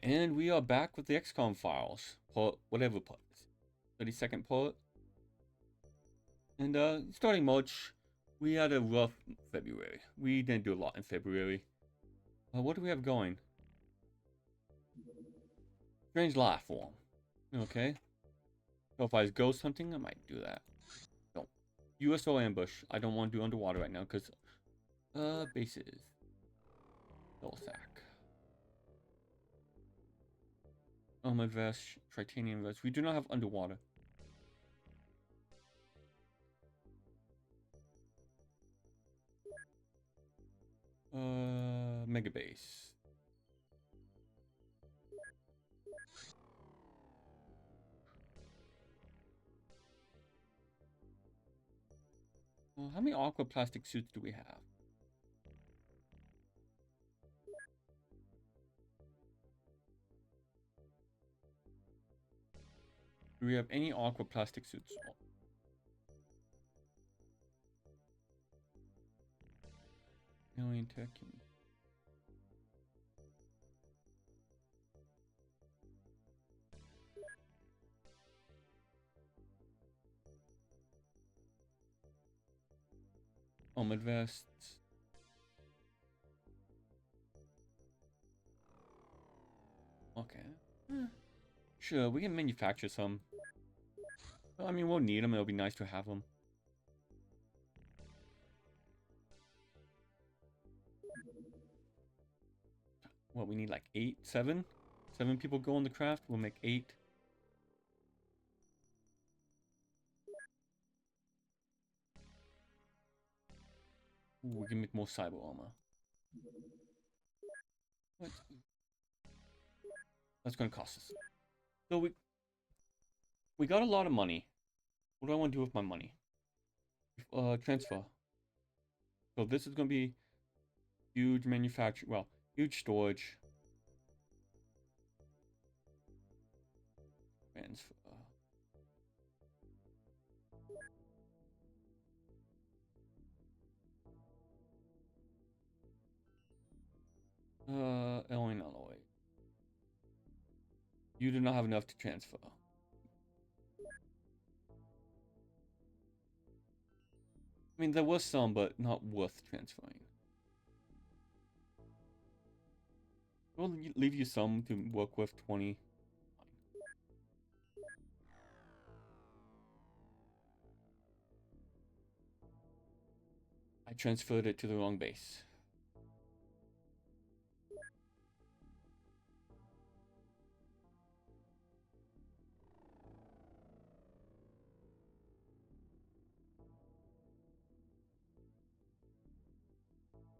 And we are back with the Xcom files. Whatever part. 32nd part. And starting March, we had a rough February. We didn't do a lot in February. What do we have going? Strange life form. Okay. So if I was ghost hunting, I might do that. Don't. USO ambush. I don't want to do underwater right now because bases. Sack. My vest, titanium vest. We do not have underwater. Mega base. How many aqua plastic suits do we have? Do we have any aqua plastic suits? Alien tech. Armored vests. Okay. Sure, we can manufacture some. Well, I mean, we'll need them. It'll be nice to have them. What, we need like 8, 7? 7 people go on the craft. We'll make 8. Ooh, we can make more cyber armor. What? That's gonna cost us. So we got a lot of money. What do I want to do with my money? Transfer. So this is gonna be huge manufacturing. Well, huge storage. Transfer. Illinois. You do not have enough to transfer. I mean, there was some, but not worth transferring. We'll leave you some to work with, 20. I transferred it to the wrong base.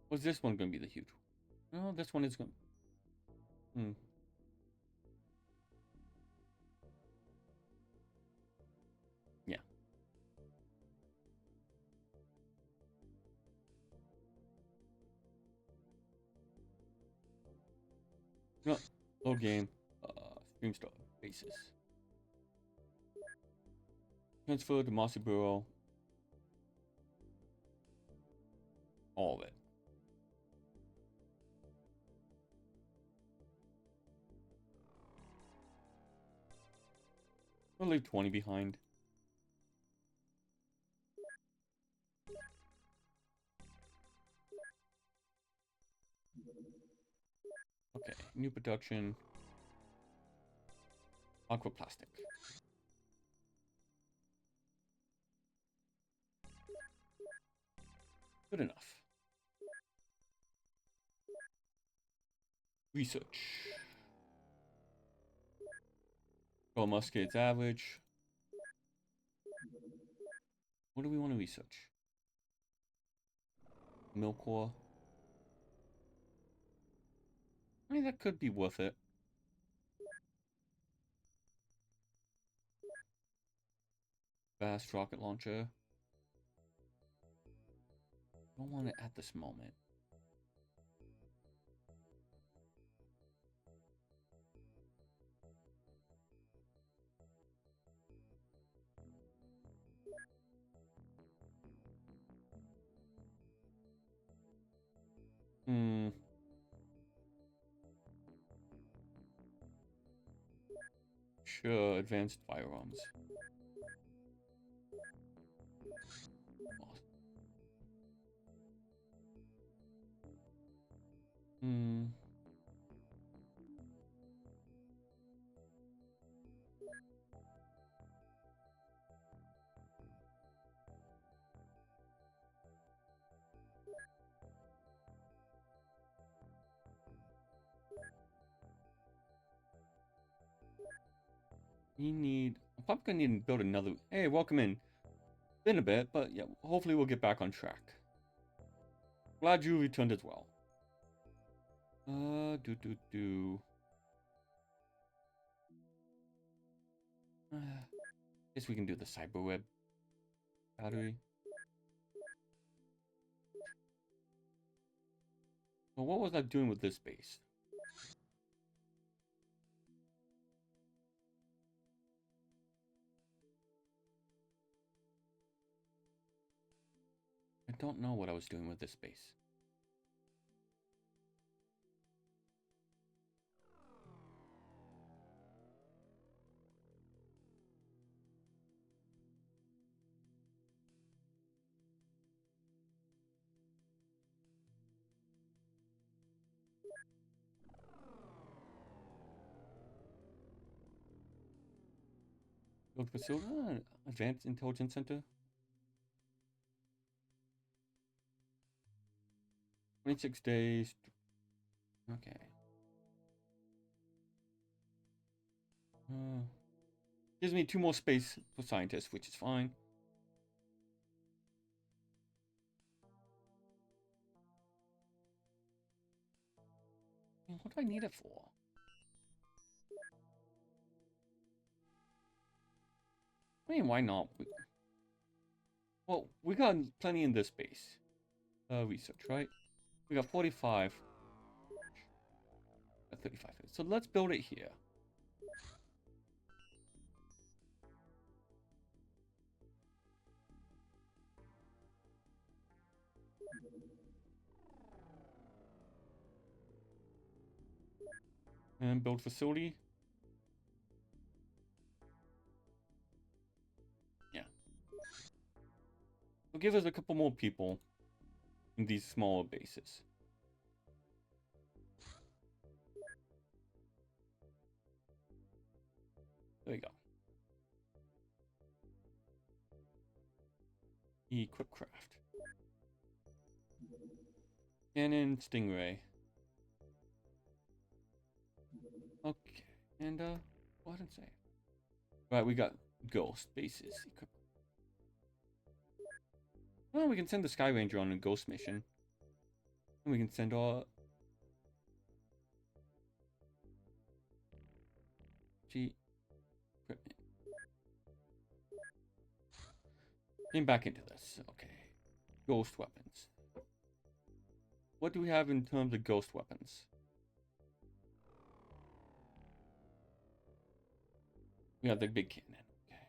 Was this one going to be the huge one? No, this one is going to... Yeah. No, load game. Stream start. Basis. Transfer to Mossy Bureau. All of it. We'll leave 20 behind. Okay, new production. Aquaplastic. Good enough. Research. Gold muskets average. What do we want to research? Milk ore. I mean, that could be worth it. Fast rocket launcher. Don't want it at this moment. Sure, advanced firearms. Hmm. We need. I'm probably gonna need to build another. Hey, welcome in. Been a bit, but yeah, hopefully we'll get back on track. Glad you returned as well. Do. Guess we can do the cyberweb battery. Well, what was I doing with this base? I don't know what I was doing with this base. Build facility, advanced intelligence center. 26 days. Okay. Gives me 2 more space for scientists, which is fine. What do I need it for? I mean, why not? Well, we got plenty in this base. Research, right? We got 45. 35. So let's build it here. And build facility. Yeah. It'll give us a couple more people in these smaller bases. There we go. Equip craft. Cannon, Stingray. Okay, and go ahead and save. Right, we got ghost bases. Well, we can send the Sky Ranger on a ghost mission. And we can send our equipment. Getting back into this. Okay. Ghost weapons. What do we have in terms of ghost weapons? We have the big cannon. Okay.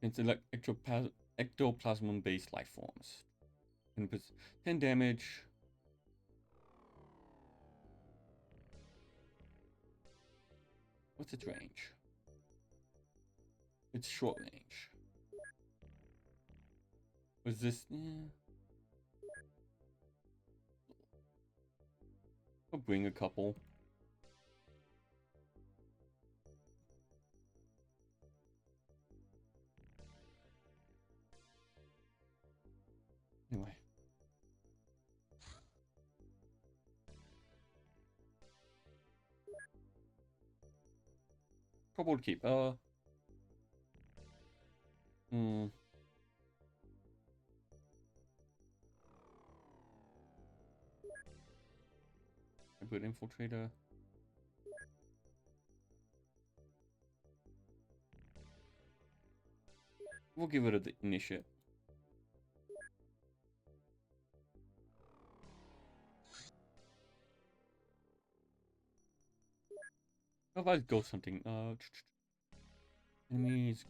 It's ectoplasm-based life forms. 10 damage. What's its range? It's short range. Was this? Yeah. I'll bring a couple. Anyway. Couple to keep. I put infiltrator. We'll give it the initiate. How about ghost hunting? Enemies.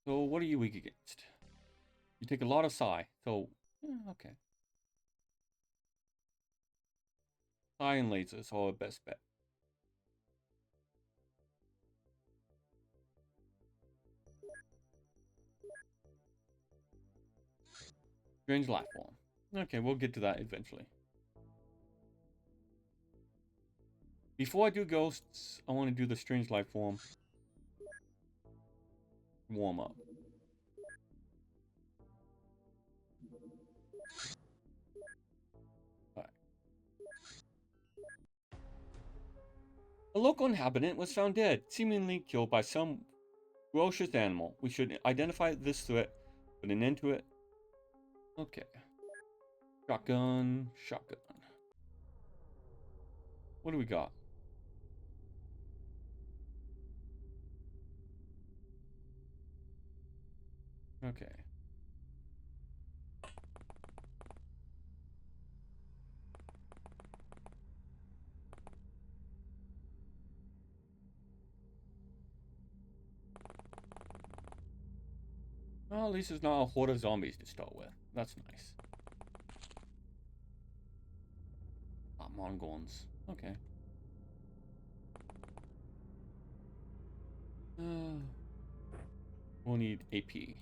So what are you weak against? You take a lot of psi, so okay. Psi and lasers are our best bet. Strange life form. Okay, we'll get to that eventually. Before I do ghosts, I want to do the strange life form warm up. Alright. A local inhabitant was found dead, seemingly killed by some ferocious animal. We should identify this threat, put an end to it. Okay. Shotgun, shotgun. What do we got? Okay. Well, at least it's not a horde of zombies to start with. That's nice. Ah, Mongons. Okay. We'll need AP.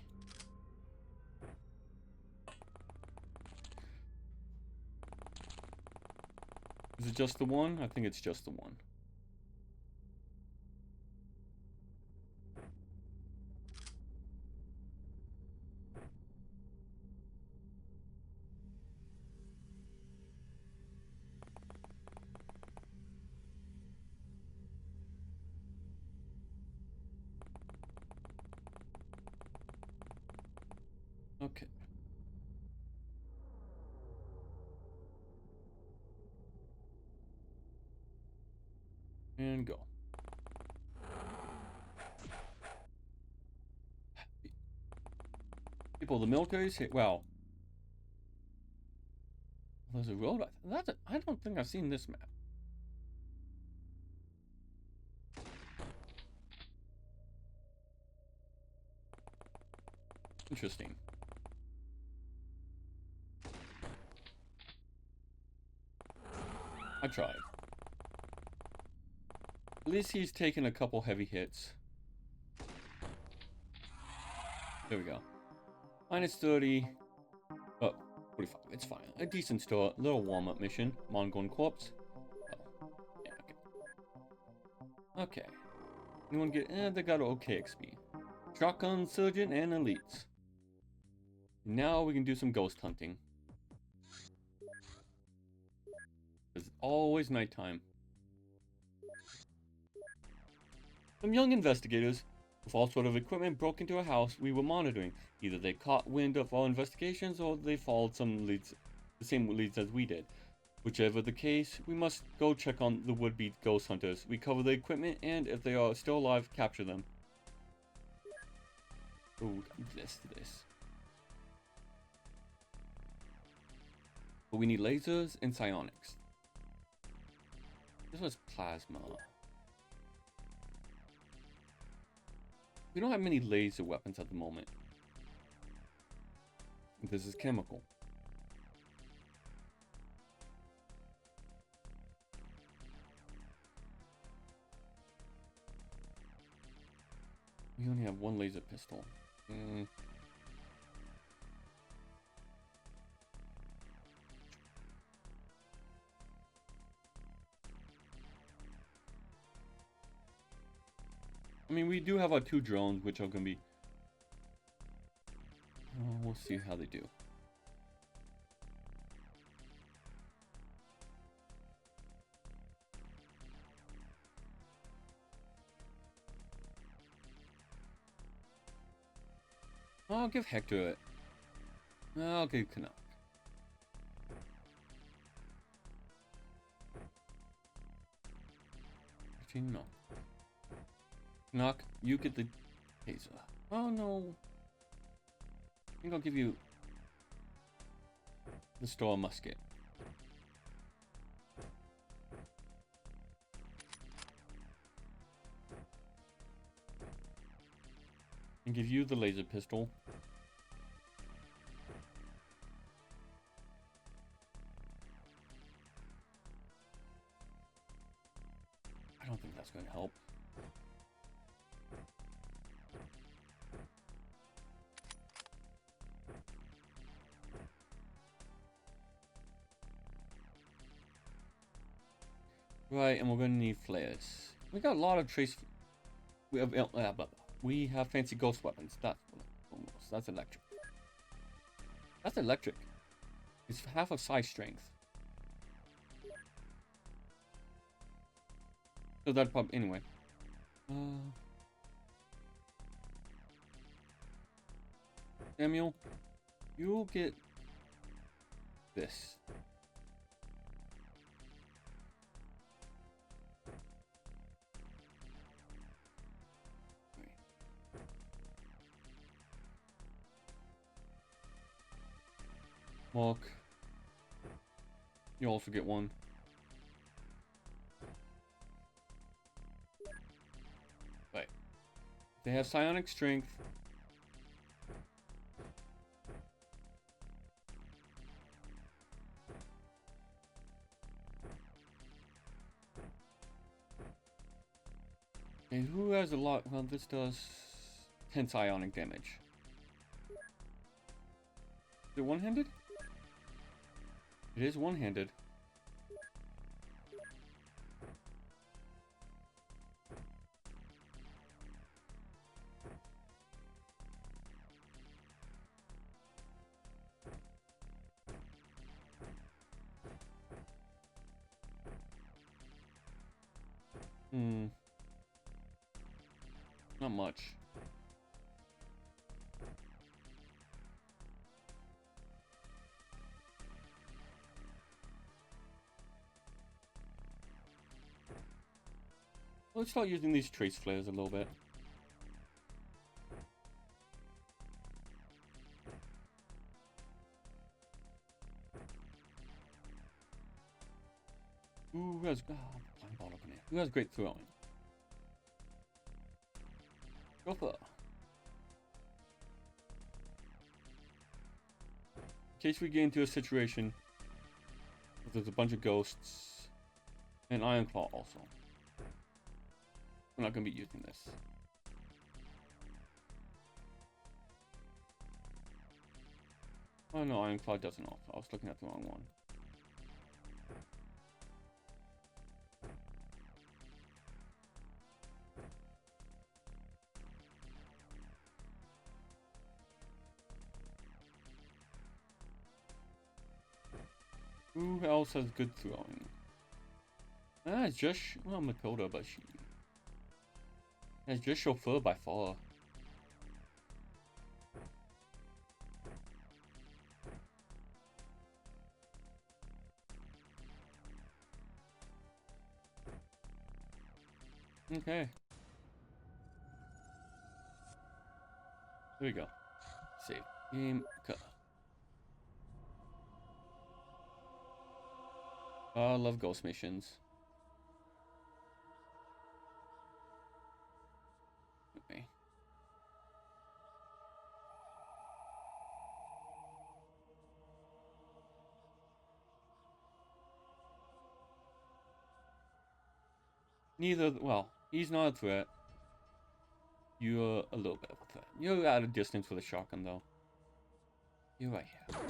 Is it just the one? I think it's just the one. Okay. And go. People, the military's hit. Well, there's a road. I don't think I've seen this map. Interesting. I tried. At least he's taken a couple heavy hits. There we go. Minus 30. Oh, 45. It's fine. A decent start. Little warm-up mission. Mongol corpse. Oh, yeah, okay. Okay. Anyone get... they got okay XP. Shotgun, surgeon, and elites. Now we can do some ghost hunting. It's always nighttime. Some young investigators with all sort of equipment broke into a house we were monitoring. Either they caught wind of our investigations or they followed some leads, the same leads as we did. Whichever the case, we must go check on the would-be ghost hunters, recover the equipment, and if they are still alive, capture them. Ooh, this. But we need lasers and psionics. This was plasma. We don't have many laser weapons at the moment. This is chemical. We only have one laser pistol. I mean, we do have our 2 drones, which are going to be... we'll see how they do. I'll give Hector it. I'll give Canuck. Actually, no. Canuck, you get the taser. Oh no. I think I'll give you the Star Musket. And give you the laser pistol. I don't think that's going to help. Right, and we're going to need flares. We got a lot of trace. We have fancy ghost weapons. That's almost. That's electric. That's electric. It's half of psi strength. So that probably anyway. Samuel, you'll get this. Mark, you also get one. Right. They have psionic strength. And who has a lot? Well, this does 10 psionic damage. Is it one-handed? It is one-handed. Not much. Let's start using these trace flares a little bit. Who has who has great throwing? Go for it. In case we get into a situation where there's a bunch of ghosts and Iron Claw also. We're not going to be using this. Oh no, Iron Claw doesn't also. I was looking at the wrong one. Who else has good throwing? It's just, well, Matilda, but she... It's just Chauffeur by far. Okay. There we go. Save. Game cut. I love ghost missions. Okay. Neither, well, he's not a threat. You're a little bit of a threat. You're at a distance with a shotgun, though. You're right here.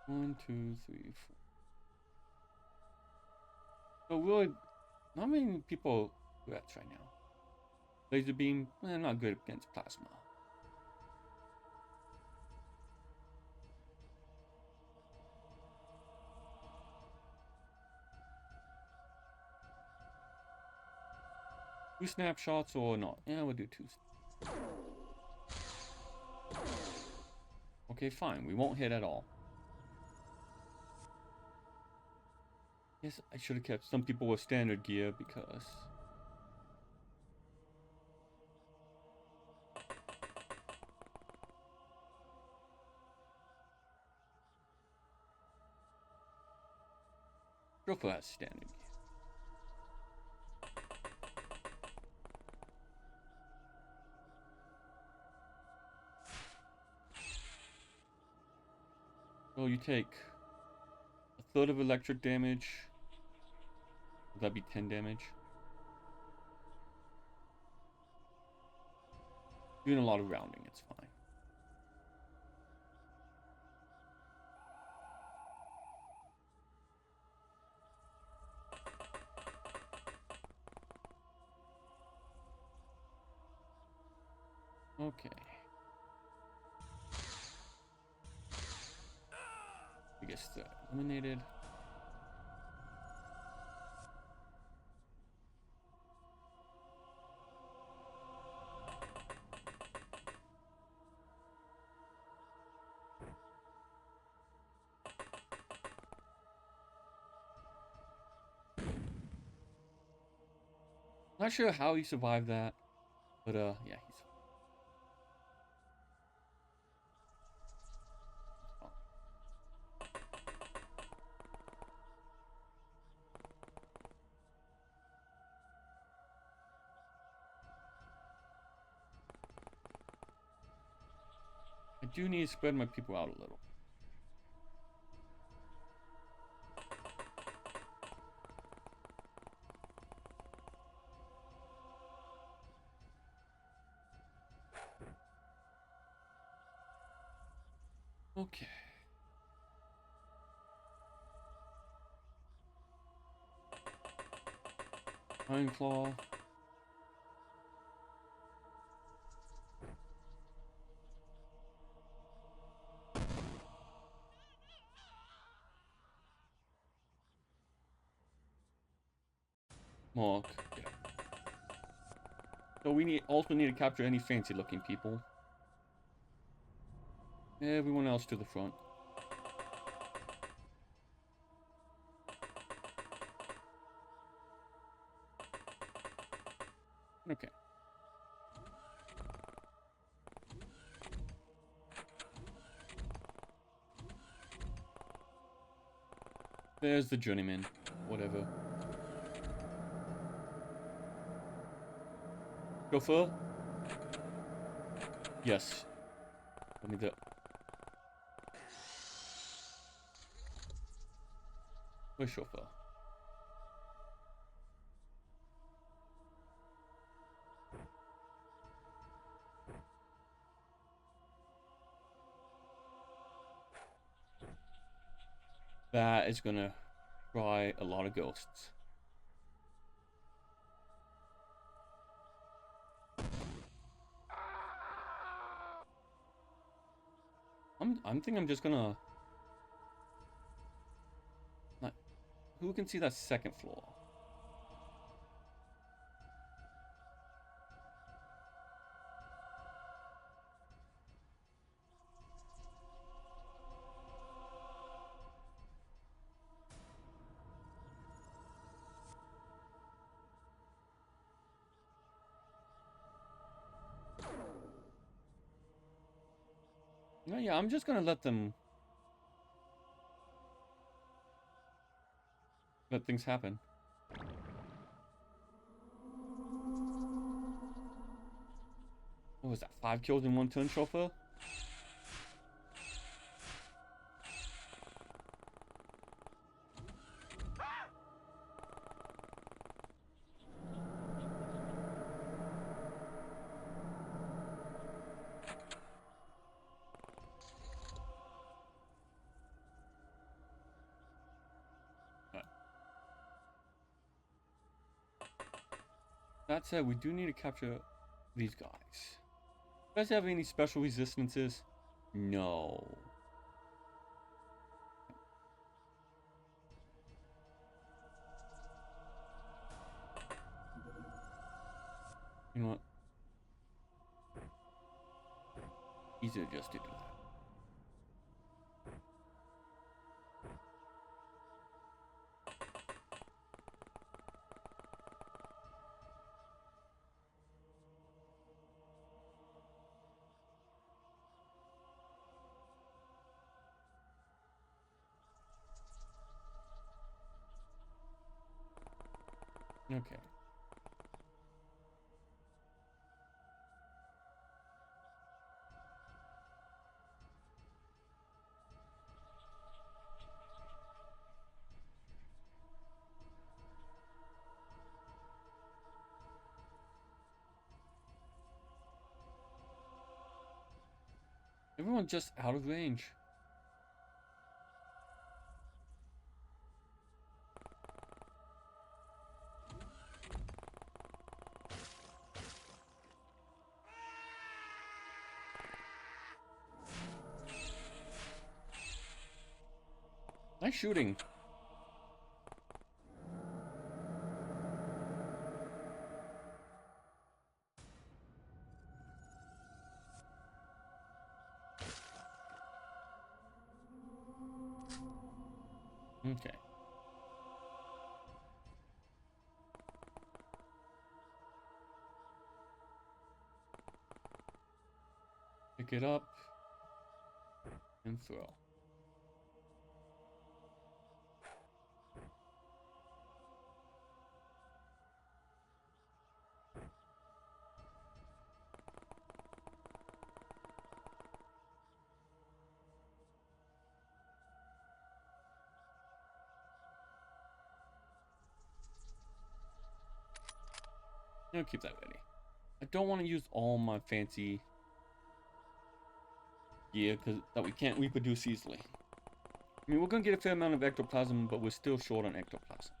1, 2, 3, 4. So really, not many people do that right now. Laser beam, not good against plasma. Two snapshots or not? Yeah, we'll do two. Okay, fine. We won't hit at all. Yes, I should have kept some people with standard gear because... Chauffeur has standard gear. So you take a third of electric damage. Would that be 10 damage? Doing a lot of rounding, it's fine. Okay. I guess they're eliminated. Not sure how he survived that, but yeah, he's fine. I do need to spread my people out a little. Okay. Iron Claw. Mark. Yeah. So we also need to capture any fancy looking people. Everyone else to the front. Okay. There's the journeyman. Whatever. Chauffeur? Yes. Let me do. Where's chauffeur? That is gonna try a lot of ghosts. I'm just gonna... Not, who can see that second floor? No, yeah, I'm just gonna let things happen. What was that? 5 kills in 1 turn, chauffeur? That said, we do need to capture these guys. Do you guys have any special resistances? No. You know what? Easier just to do that. Okay. Everyone's just out of range. Nice shooting. Okay. Pick it up and throw. I'll keep that ready. I don't want to use all my fancy gear because that we can't reproduce easily. I mean, we're gonna get a fair amount of ectoplasm, but we're still short on ectoplasm.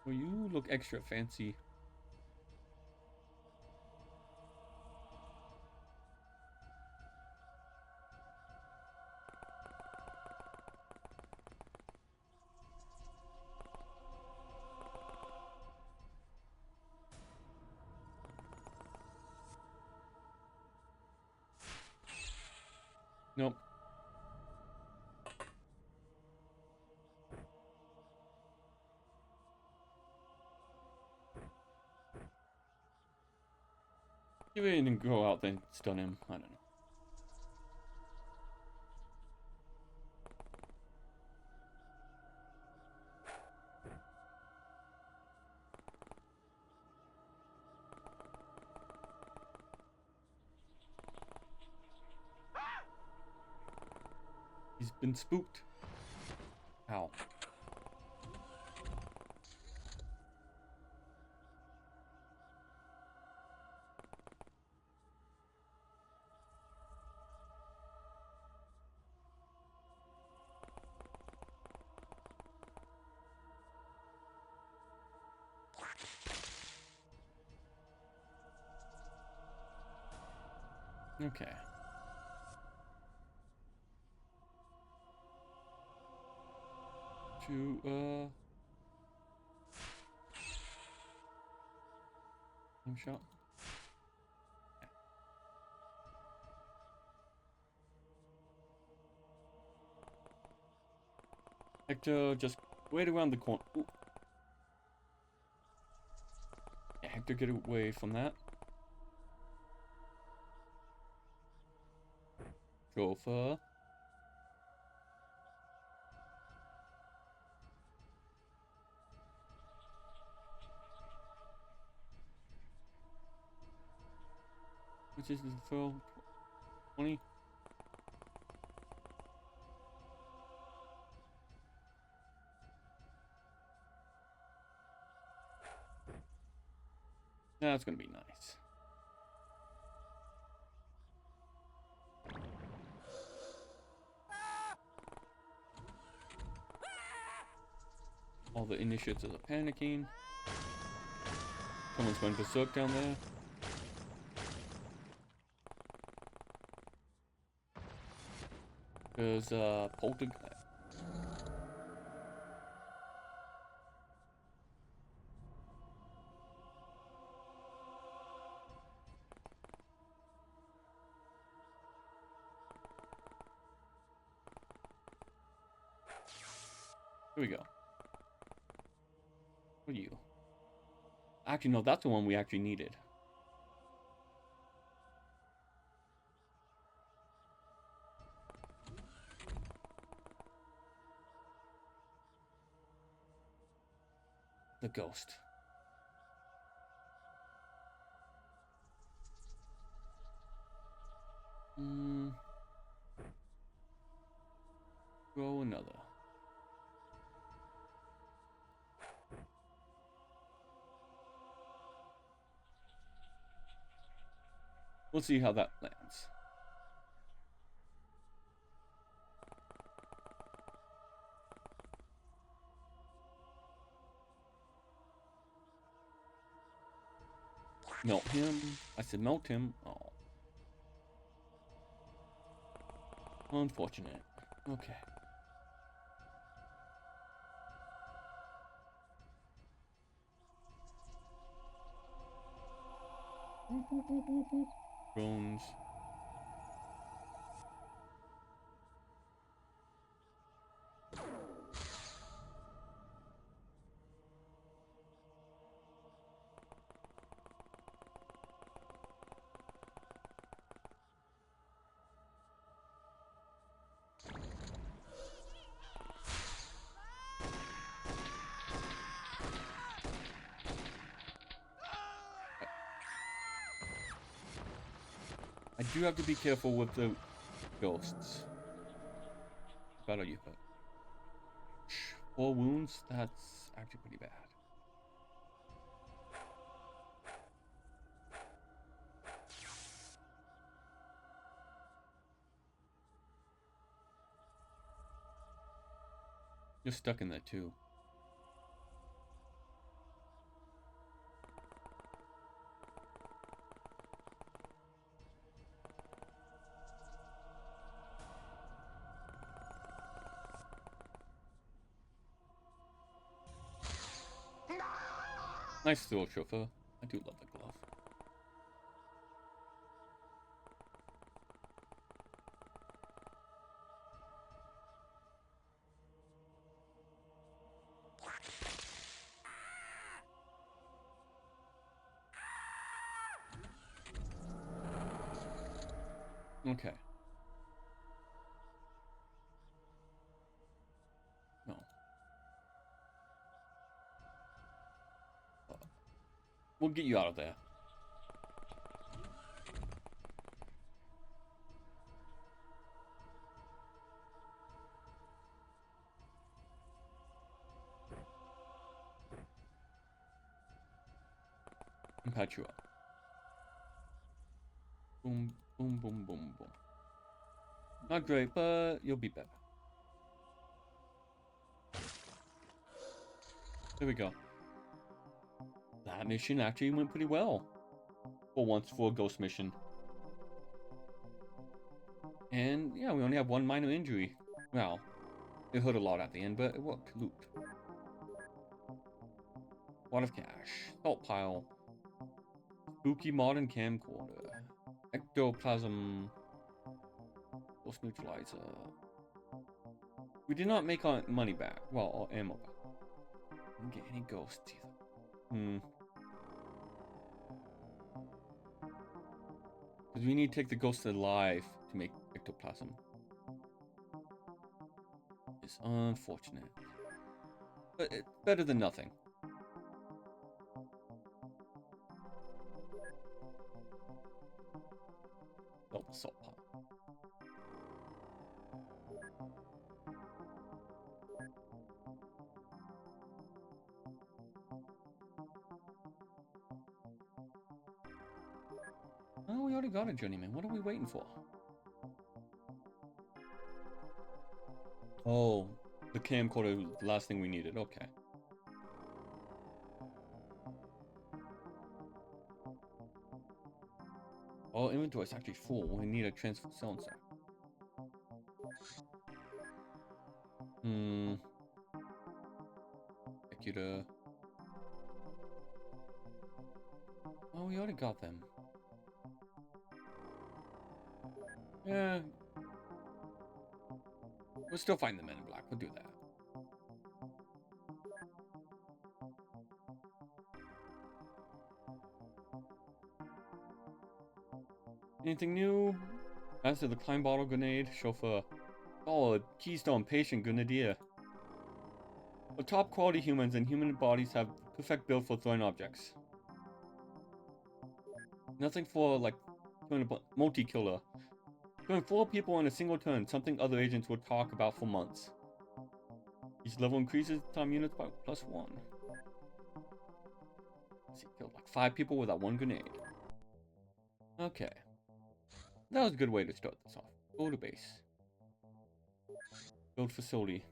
Well, you look extra fancy. Nope. Maybe I didn't go out then stun him. I don't know. He's been spooked. Ow. Okay. One shot. Hector, just wait around the corner. Ooh. Yeah, Hector, get away from that. Chauffeur. Which is the throw? 20? That's gonna be nice. All the initiates are panicking. Someone's going berserk down there. There's poltergeist. Here we go. What are you? Actually, no, that's the one we actually needed. The ghost. Go another. We'll see how that lands. Melt him. I said melt him. Oh. Unfortunate. Okay. Drones. I do have to be careful with the ghosts. How bad are you? 4 wounds? That's actually pretty bad. You're stuck in there too. Nice still, chauffeur. I do love the glove. Okay. No. We'll get you out of there. And patch you up. Boom, boom, boom, boom, boom. Not great, but you'll be better. There we go. That mission actually went pretty well. For once, for a ghost mission. And yeah, we only have 1 minor injury. Well, it hurt a lot at the end, but it worked. Loot. Lot of cash. Salt pile. Spooky modern camcorder. Ectoplasm. Ghost neutralizer. We did not make our money back. Well, our ammo back. Didn't get any ghosts either. Because we need to take the ghost alive to make ectoplasm. It's unfortunate. But it's better than nothing. Oh, the salt pile. Oh, we already got a journeyman. What are we waiting for? Oh, the camcorder was the last thing we needed. Okay. Oh, inventory is actually full. We need a transfer silencer. Executor. Oh, we already got them. Yeah. We'll still find the men in black. We'll do that. Anything new? Master the Klein Bottle Grenade. Chauffeur. Oh, a Keystone Patient Grenadier. The top quality humans and human bodies have the perfect build for throwing objects. Nothing for, like, multi-killer. Killing 4 people in a single turn, something other agents would talk about for months. Each level increases time units by +1. Let's see, killed like 5 people with that 1 grenade. Okay. That was a good way to start this off. Go to base. Build facility.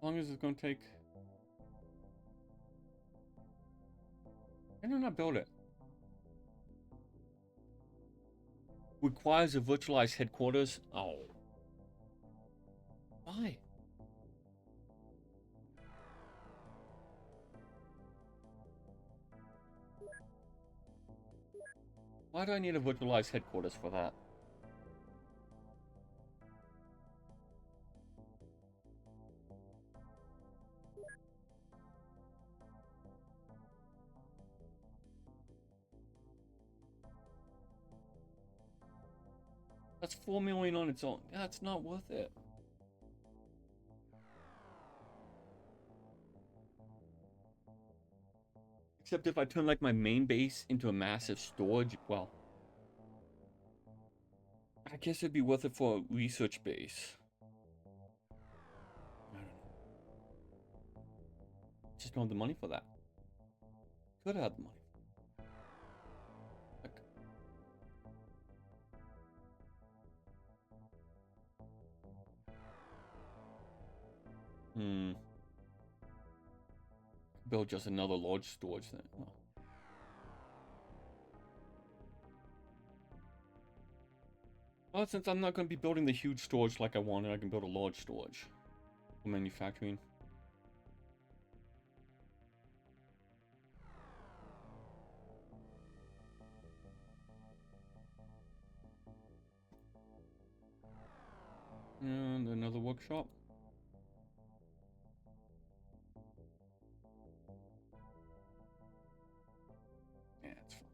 How long is this going to take? Why did I not build it? Requires a virtualized headquarters. Oh. Why? Why do I need a virtualized headquarters for that? That's 4 million on its own. That's not worth it. Except if I turn like my main base into a massive storage, well, I guess it'd be worth it for a research base. I don't know. Just don't have the money for that. Could have the money. Like, build just another large storage then. Oh. Well, since I'm not going to be building the huge storage like I wanted, I can build a large storage for manufacturing. And another workshop. Yeah, it's fine.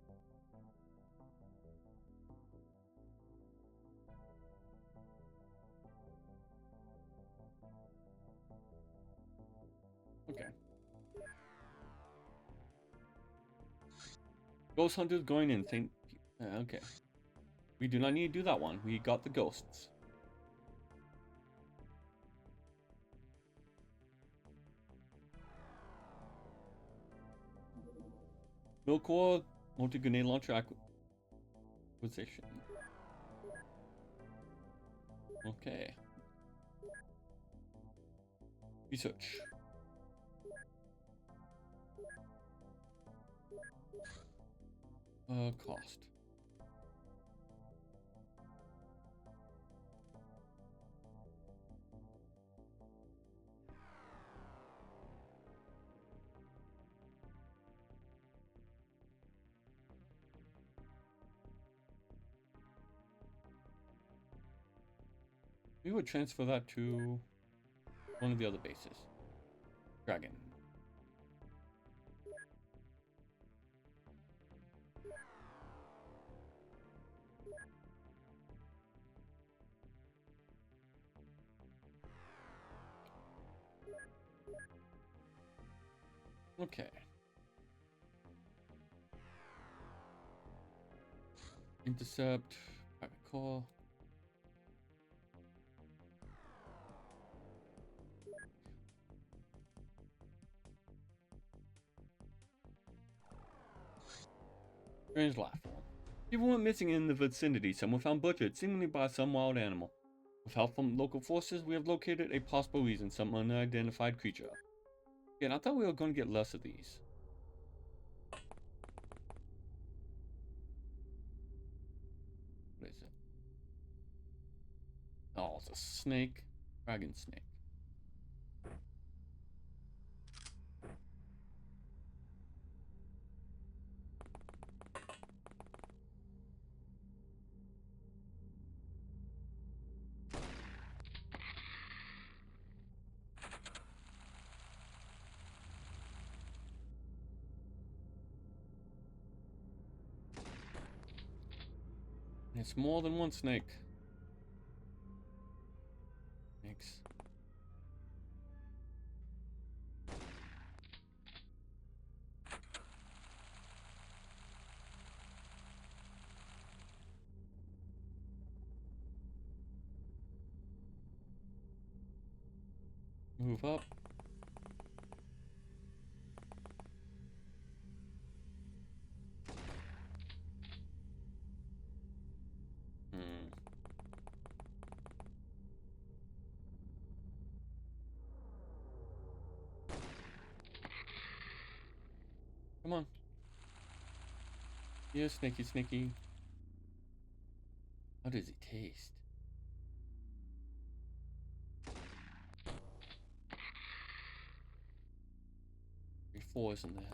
Okay. Ghost Hunters going in. Okay. We do not need to do that one. We got the ghosts. Milcore multi-grenade launcher acquisition. Okay. Research. Cost. We would transfer that to one of the other bases. Dragon. Okay. Intercept. Private call. Strange laugh. People went missing in the vicinity. Someone found butchered, seemingly by some wild animal. With help from local forces, we have located a possible reason, some unidentified creature. Again, I thought we were going to get less of these. What is it? Oh, it's a snake. Dragon snake. It's more than one snake. Snakes. Move up. Come on. Yeah, snaky, snaky. How does it taste? There's 4s in there.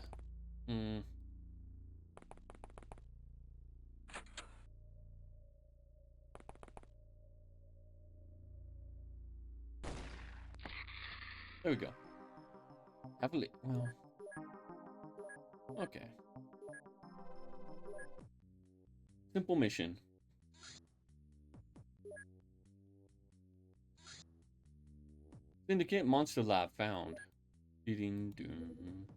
There we go. Have a lick. Well. Okay. Simple mission. Syndicate Monster Lab found. Beating Doom.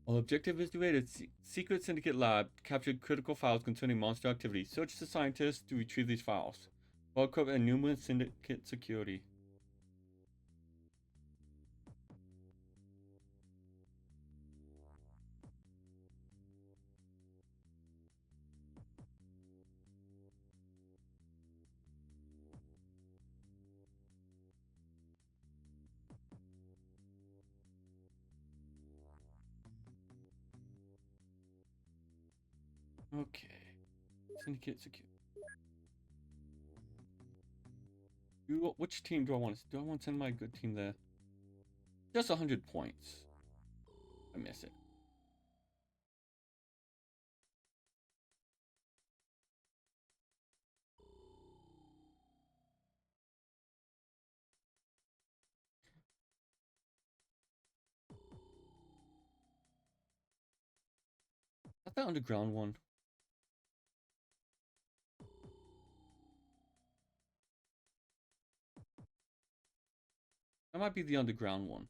Our objective is to raid a secret syndicate lab, capture critical files concerning monster activity. Search the scientists to retrieve these files. While covering numerous syndicate security. Okay. Syndicate security. Which team do I want to? Do I want to send my good team there? Just 100 points. I miss it. That's the underground one. That might be the underground one.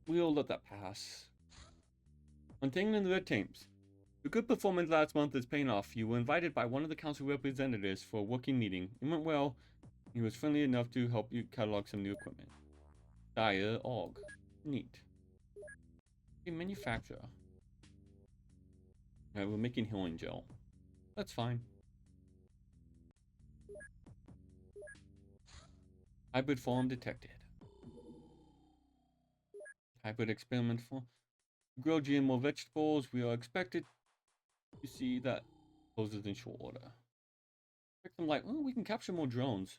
We'll let that pass. Untangling the red teams. Your good performance last month is paying off. You were invited by one of the council representatives for a working meeting. It went well. He was friendly enough to help you catalog some new equipment. Dire Og. Neat. Okay, manufacturer. Alright, we're making healing gel. That's fine. Hybrid form detected. Hybrid experiment form. Grow GMO vegetables. We are expected to see that poses in short order. I'm like, oh, we can capture more drones.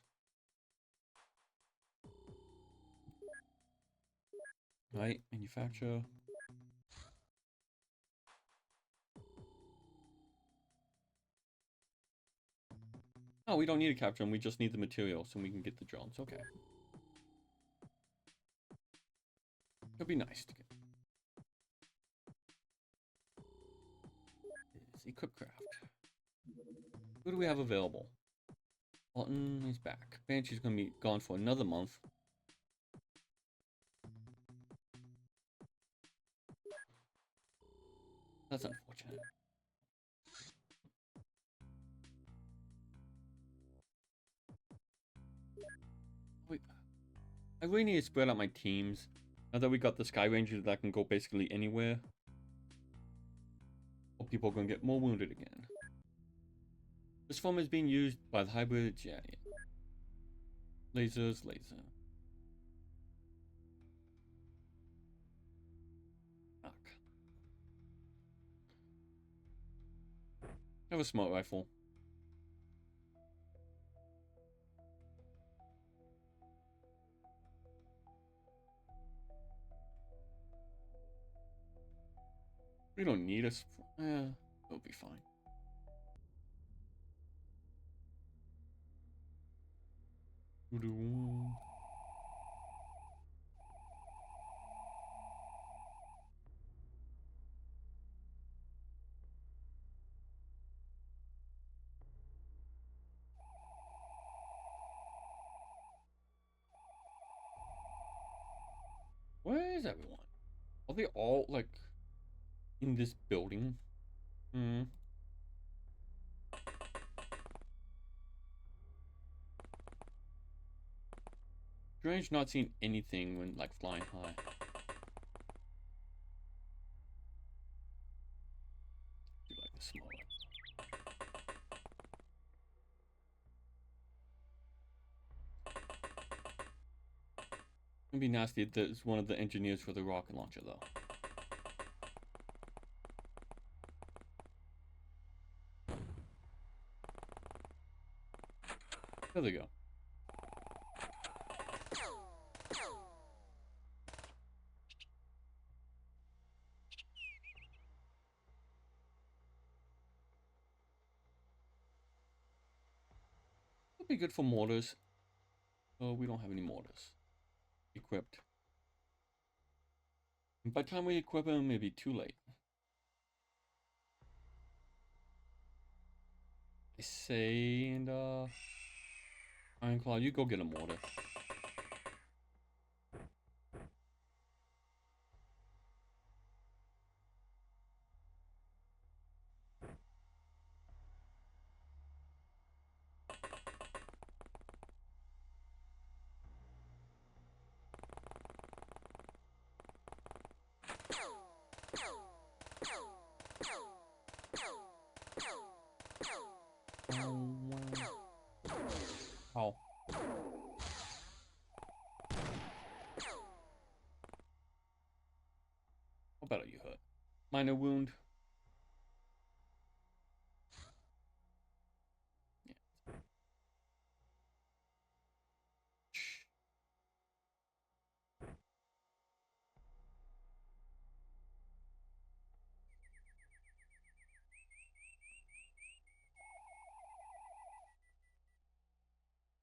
Right, manufacture. Oh, we don't need to capture them. We just need the materials so we can get the drones. Okay. It'd be nice to get. Equip craft. Who do we have available? Alton is back. Banshee's gonna be gone for another month. That's unfortunate. Wait, I really need to spread out my teams. Now that we got the Sky Ranger that can go basically anywhere. Or people are gonna get more wounded again. This form is being used by the hybrid. Yeah. Lasers, laser. Fuck. I have a smoke rifle. We don't need a... it'll be fine. Where is everyone? Are they all, like, in this building? Hmm. Strange not seeing anything when, like, flying high. Do like the smaller. It'd be nasty if there's one of the engineers for the rocket launcher, though. There they go. It'd be good for mortars. Oh, we don't have any mortars equipped. And by the time we equip them, it'd be too late. I say, and Ironclaw, you go get a mortar. How? How bad are you hurt? Minor wound. Yeah.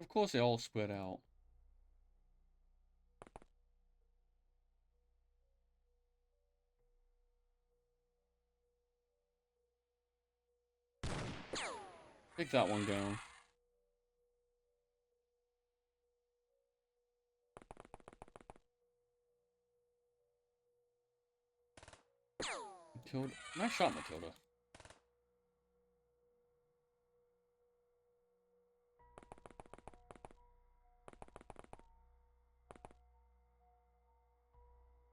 Of course, they all spread out. Take that one down. Matilda. Nice shot, Matilda.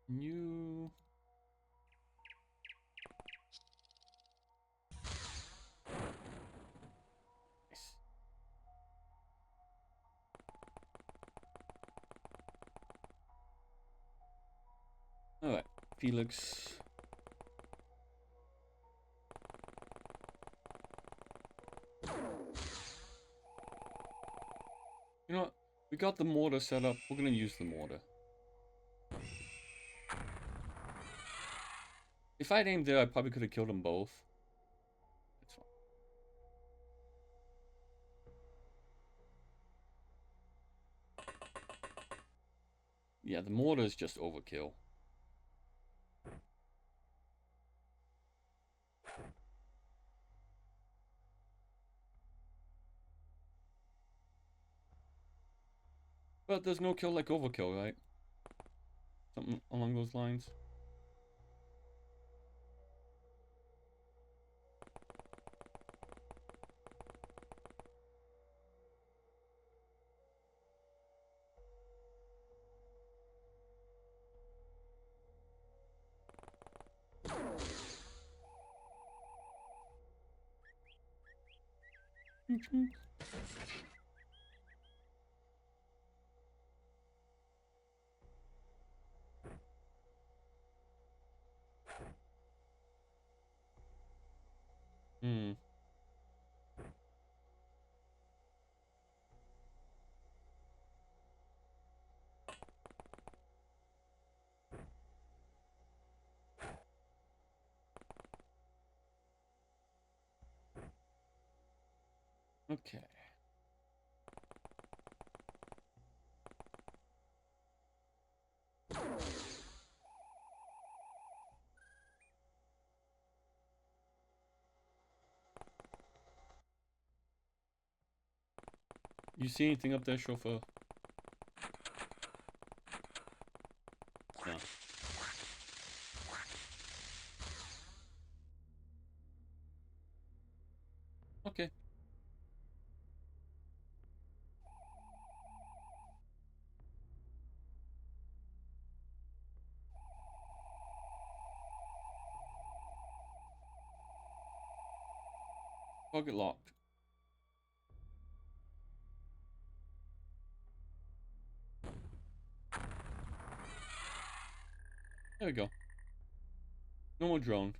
You. Nice. Alright, Felix. You know what? We got the mortar set up. We're gonna use the mortar. If I'd aimed there, I probably could have killed them both. That's fine. Yeah, the mortar is just overkill. But there's no kill like overkill, right? Something along those lines. Okay. You see anything up there, chauffeur? No. Okay. Target locked. There we go. No more drone.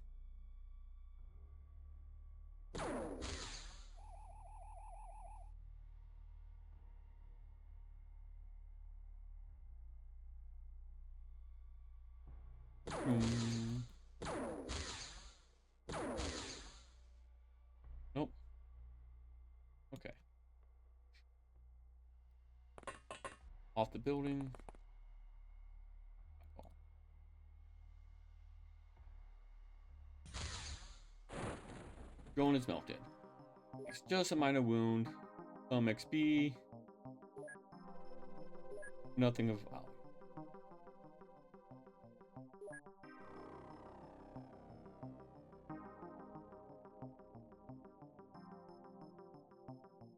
Hmm. Nope. Okay. Off the building. Oh. Drone is melted. It's just a minor wound. Some XP. Nothing of value.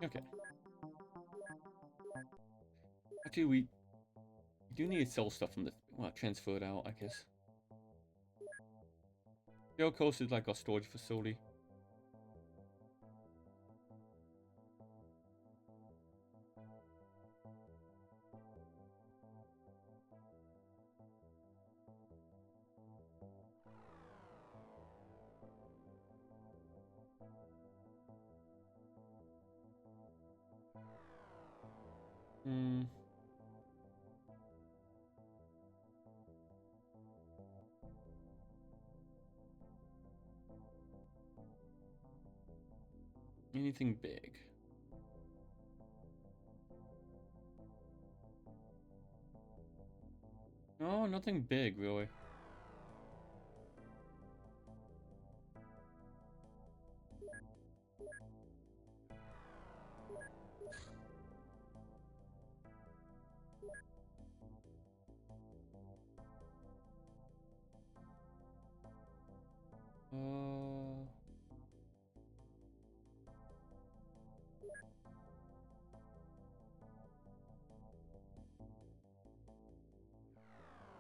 Okay. Actually, we do need to sell stuff from this. Well, transfer it out, I guess. Gale Coast is like our storage facility. Hmm. Anything big? No, nothing big, really.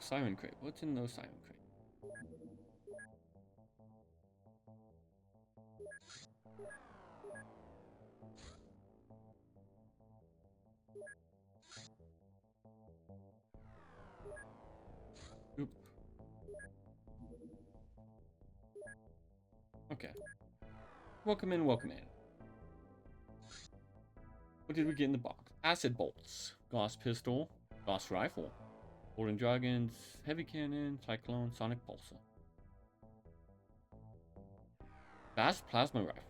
Siren crate. What's in those siren crate? Oop. Okay. Welcome in, welcome in. What did we get in the box? Acid bolts, glass pistol, glass rifle, golden dragons, heavy cannon, cyclone, sonic pulsar. Fast plasma rifle.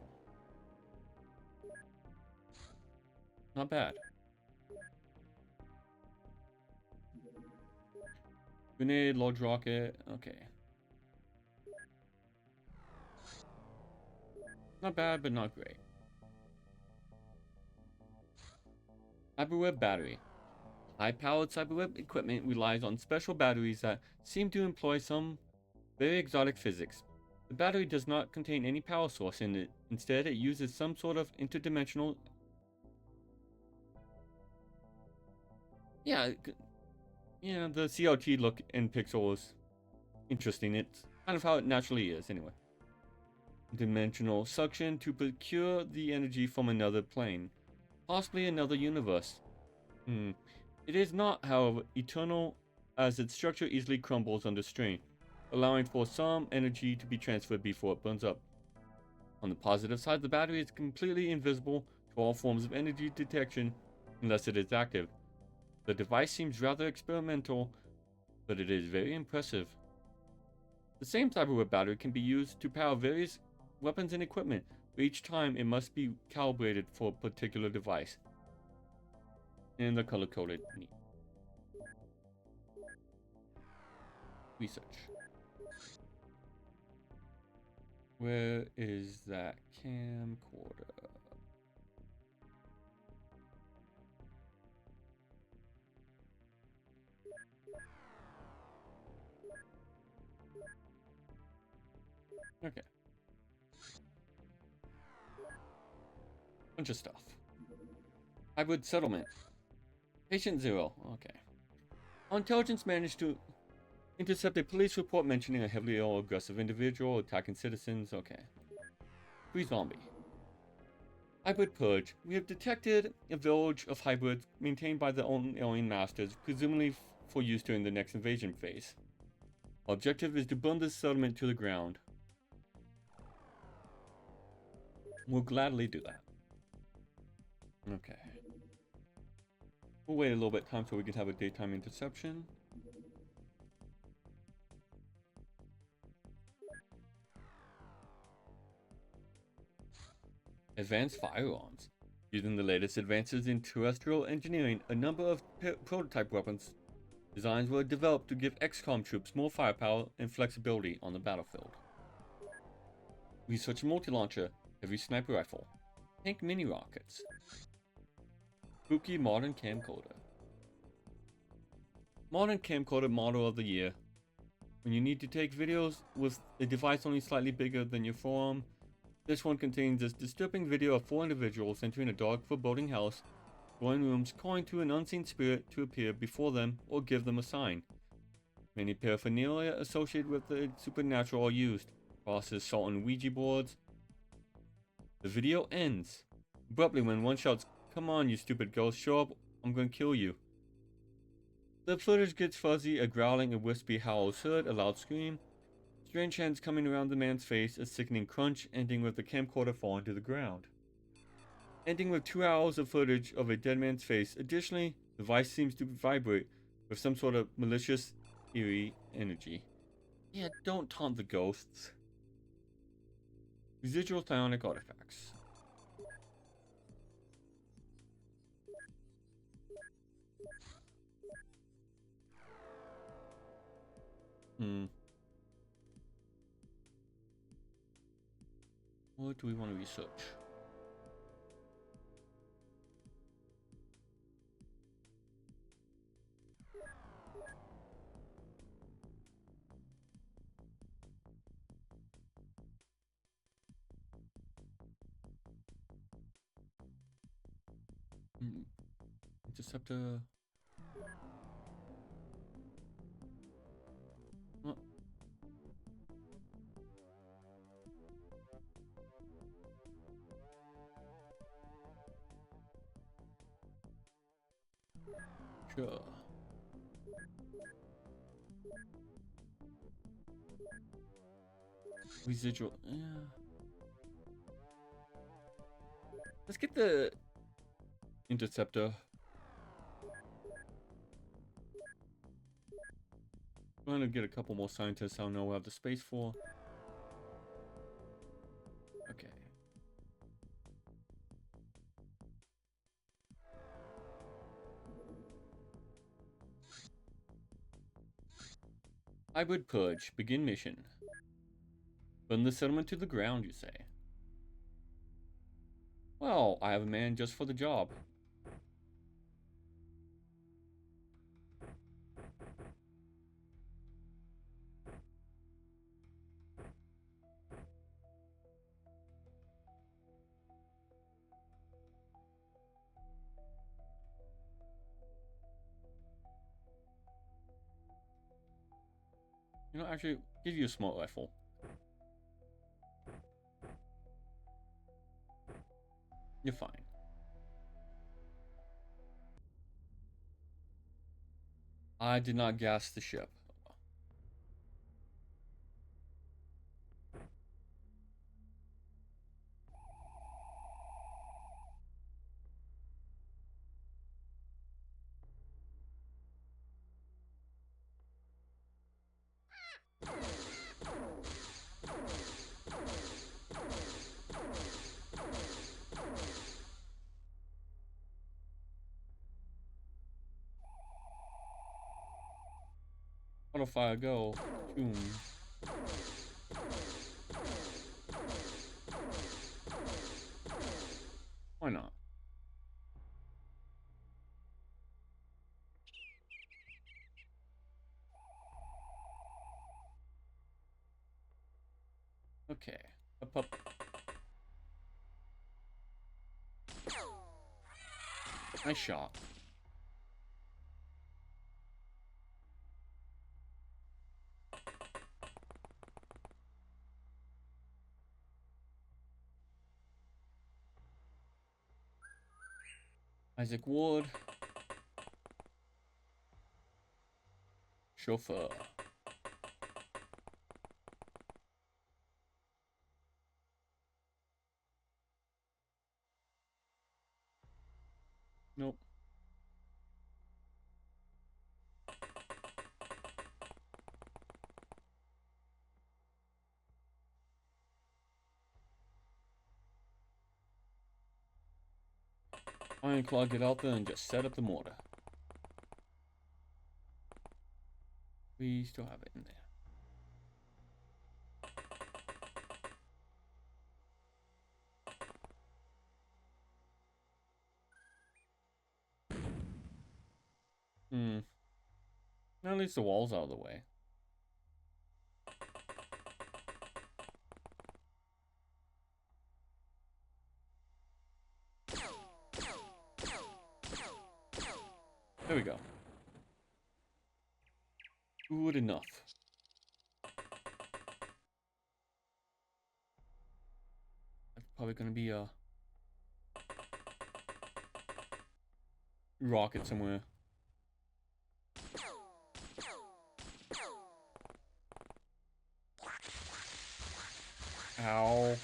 Not bad. Grenade, large rocket. Okay. Not bad, but not great. Cyberweb battery. High-powered cyberweb equipment relies on special batteries that seem to employ some very exotic physics. The battery does not contain any power source in it. Instead, it uses some sort of interdimensional... Yeah, the CRT look in Pixel is interesting. It's kind of how it naturally is, anyway. Dimensional suction to procure the energy from another plane. Possibly another universe. It is not, however, eternal, as its structure easily crumbles under strain, allowing for some energy to be transferred before it burns up. On the positive side, the battery is completely invisible to all forms of energy detection unless it is active. The device seems rather experimental, but it is very impressive. The same cyberweb battery can be used to power various weapons and equipment, Each time, it must be calibrated for a particular device. And the color-coded. Neat. Research. Where is that camcorder? Okay. Bunch of stuff. Hybrid settlement. Patient 0. Okay. Our intelligence managed to intercept a police report mentioning a heavily ill, aggressive individual attacking citizens. Okay. Free zombie. Hybrid purge. We have detected a village of hybrids maintained by their own alien masters, presumably for use during the next invasion phase. Our objective is to burn this settlement to the ground. We'll gladly do that. Okay. We'll wait a little bit of time so we can have a daytime interception. Advanced firearms. Using the latest advances in terrestrial engineering, a number of prototype weapons designs were developed to give Xcom troops more firepower and flexibility on the battlefield. Research multi-launcher, heavy sniper rifle, tank mini rockets, spooky modern camcorder. Modern camcorder model of the year. When you need to take videos with a device only slightly bigger than your forearm, this one contains this disturbing video of 4 individuals entering a dark, foreboding house, going rooms, calling to an unseen spirit to appear before them or give them a sign. Many paraphernalia associated with the supernatural are used. Crosses, salt, and Ouija boards. The video ends abruptly when one shouts, "Come on, you stupid ghost, show up, I'm gonna kill you." The footage gets fuzzy, a growling, a wispy howl is heard, a loud scream. Strange hands coming around the man's face, a sickening crunch, ending with the camcorder falling to the ground. Ending with 2 hours of footage of a dead man's face. Additionally, the device seems to vibrate with some sort of malicious, eerie energy. Yeah, don't taunt the ghosts. Residual psionic artifacts. What do we want to research? Interceptor. Oh. Sure. Residual. Yeah. Let's get the interceptor. I'm going to get a couple more scientists I don't know we'll have the space for. Okay. Hybrid purge. Begin mission. Burn the settlement to the ground, you say? Well, I have a man just for the job. You know, actually, give you a small rifle. You're fine. I did not gas the ship. Auto fire go. Boom. Why not? Okay. Up, up. Nice shot. Isaac Ward. Chauffeur. Nope. Ironclaw, get out there and just set up the mortar. We still have it in there. At least the wall's out of the way. There we go. Good enough. That's probably gonna be a rocket somewhere. Ow.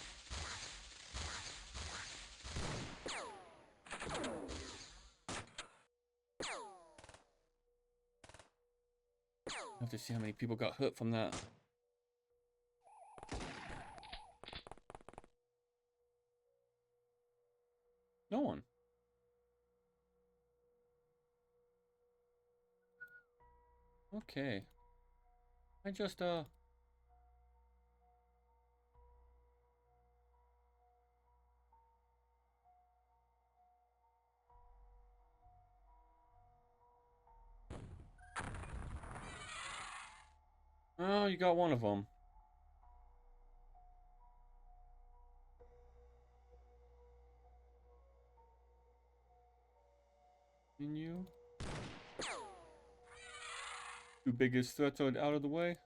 I have to see how many people got hurt from that. No one. Okay. I just, Oh, you got one of them. And you? Two biggest threats are out of the way.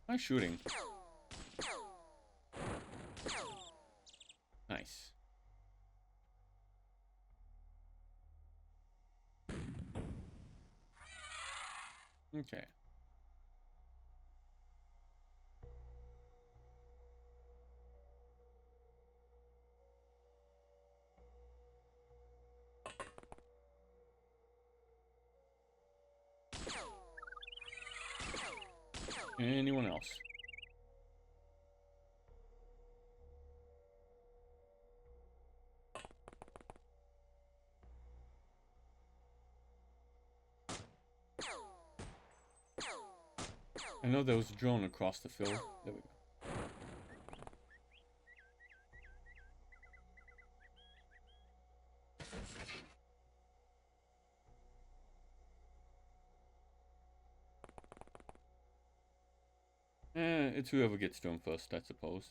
Nice shooting. Nice. Okay. Anyone else? I know there was a drone across the field. There we go. It's whoever gets drone first, I suppose.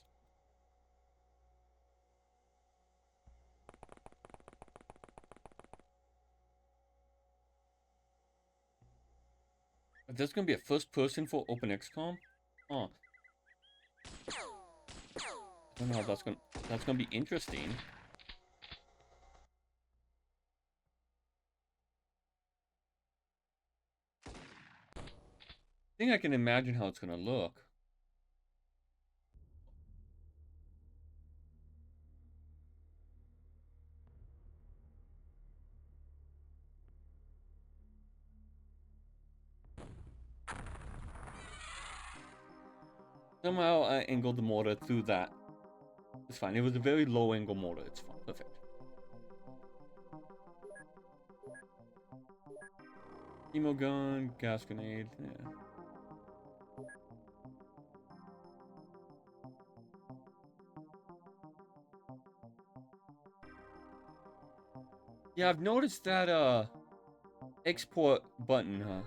There's gonna be a first person for OpenXcom? Oh. I don't know how that's gonna be interesting. I think I can imagine how it's gonna look. Somehow I angled the mortar through that. It's fine. It was a very low angle mortar. It's fine. Perfect. Emo gun, gas grenade. Yeah. Yeah, I've noticed that export button, huh?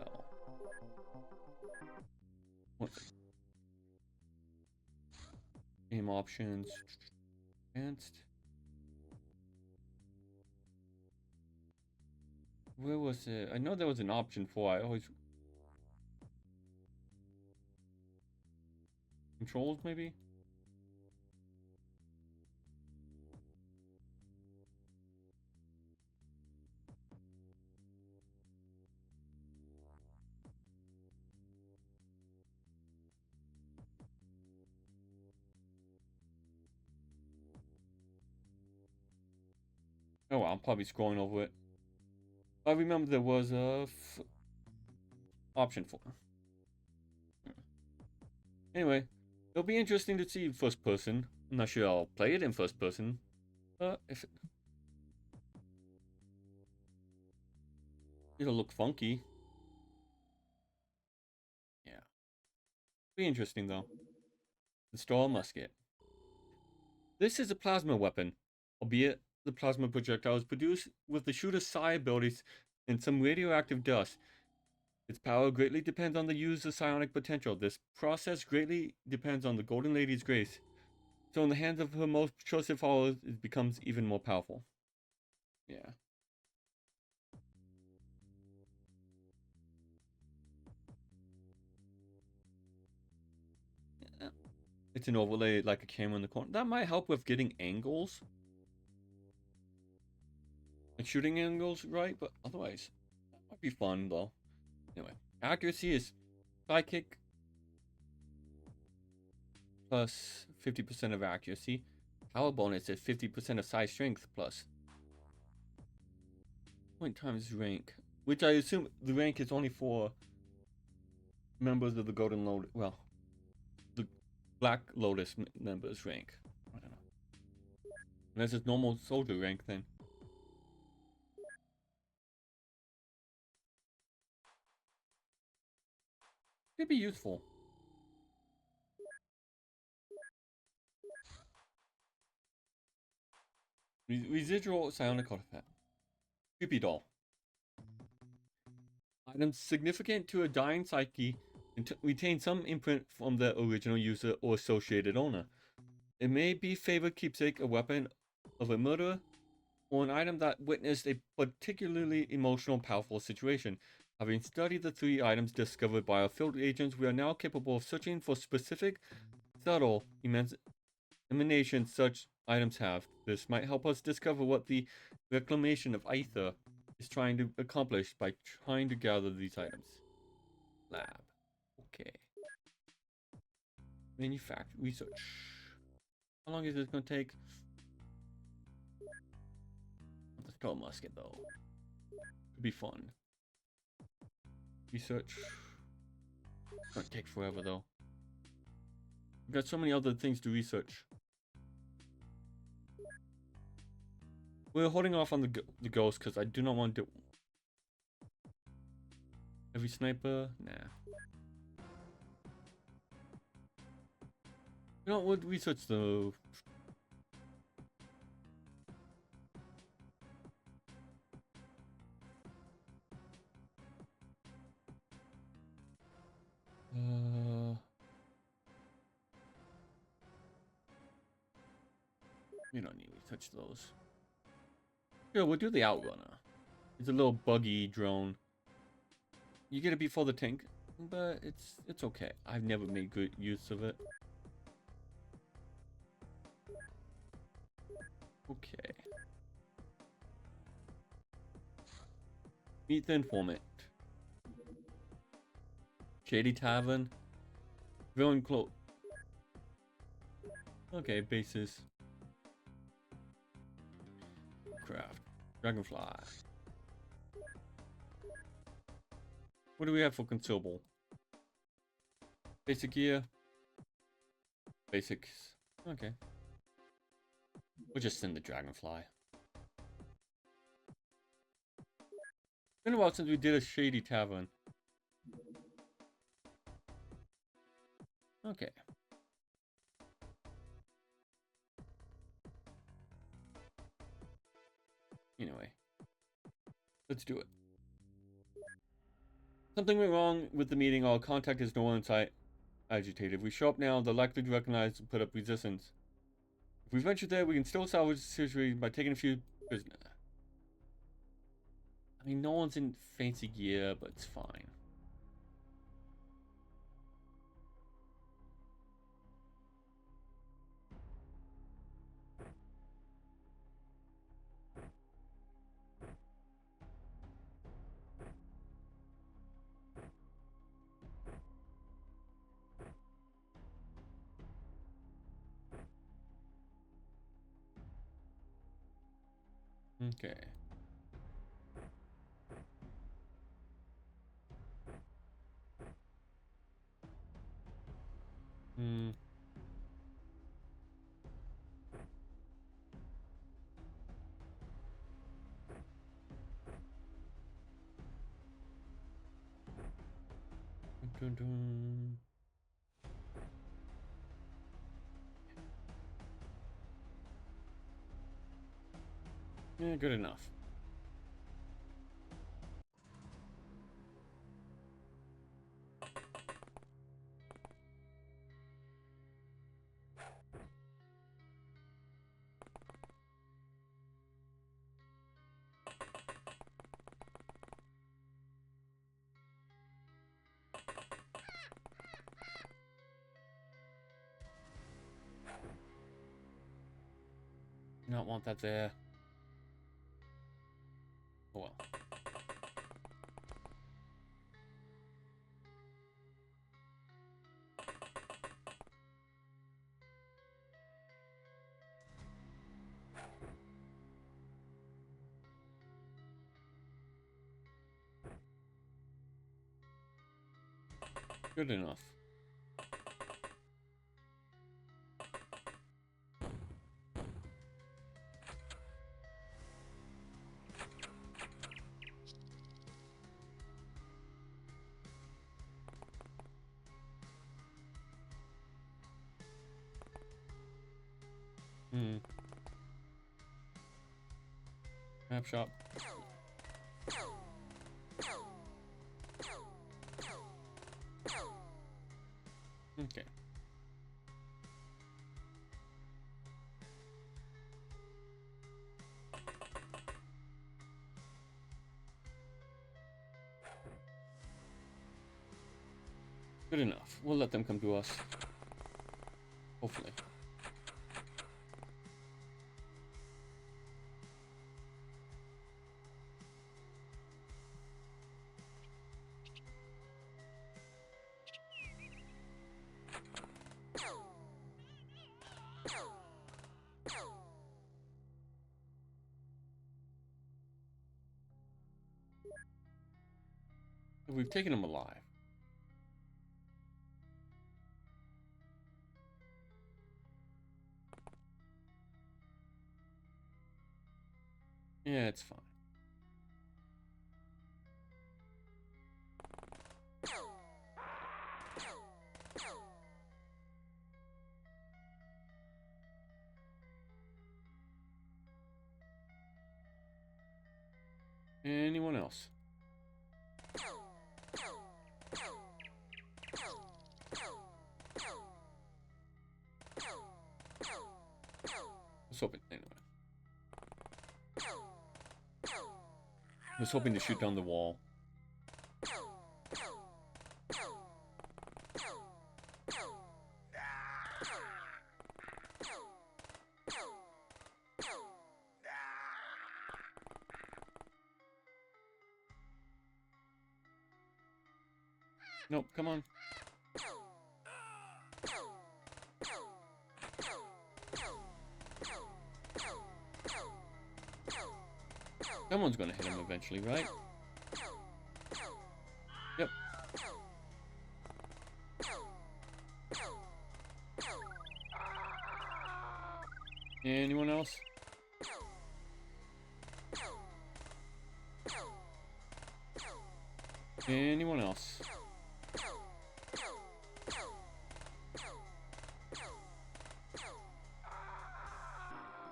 Oh. What's it? Game options. Advanced. Where was it? I know there was an option for I always controls maybe? Oh well, I'm probably scrolling over it. I remember there was a option for. Anyway, it'll be interesting to see first person. I'm not sure I'll play it in first person. If it'll look funky. Yeah. Be interesting though. The Star Musket. This is a plasma weapon, albeit the plasma projectile is produced with the shooter's psi abilities and some radioactive dust. Its power greatly depends on the user's psionic potential. This process greatly depends on the Golden Lady's grace. So in the hands of her most trusted followers, it becomes even more powerful. Yeah. It's an overlay like a camera in the corner. That might help with getting angles. Like shooting angles, right? But otherwise, that might be fun though. Anyway, accuracy is psychic plus 50% of accuracy. Power bonus is 50% of size strength plus point times rank. Which I assume the rank is only for members of the Golden Lotus. Well, the Black Lotus members rank. I don't know. Unless it's normal soldier rank then. Could be useful. Residual psionic artifact. Creepy doll. Items significant to a dying psyche retain some imprint from the original user or associated owner. It may be favored keepsake, a weapon of a murderer, or an item that witnessed a particularly emotional, powerful situation. Having studied the three items discovered by our field agents, we are now capable of searching for specific, subtle emanations such items have. This might help us discover what the reclamation of Aether is trying to accomplish by trying to gather these items. Lab. Okay. Manufacture. Research. How long is this going to take? The Skull Musket, though. Could be fun. Research. It's going to take forever, though. We've got so many other things to research. We're holding off on the ghost because I do not want to do every sniper. Nah. You know what? Research though. We don't need to touch those. Yeah, we'll do the Outrunner. It's a little buggy drone. You get it before the tank, but it's okay. I've never made good use of it. Okay. Meet the informant. Shady Tavern. Villain cloak. Okay, bases. Craft. Dragonfly. What do we have for consumable? Basic gear. Basics. Okay. We'll just send the dragonfly. It's been a while since we did a shady tavern. Okay. Anyway. Let's do it. Something went wrong with the meeting. Our contact is no one in sight. Agitated. If we show up now, they're likely to recognize and put up resistance. If we venture there, we can still salvage the situation by taking a few prisoners. I mean, no one's in fancy gear, but it's fine. Okay. Dun, dun. Yeah, good enough. Not want that there. Oh well. Good enough. Map shop. Okay. Good enough. We'll let them come to us. Hopefully. We've taken him alive. Yeah, it's fine. Anyone else? Let's hope it, anyway. I was hoping to shoot down the wall. Nope, come on. Someone's gonna hit him eventually, right? Yep. Anyone else? Anyone else?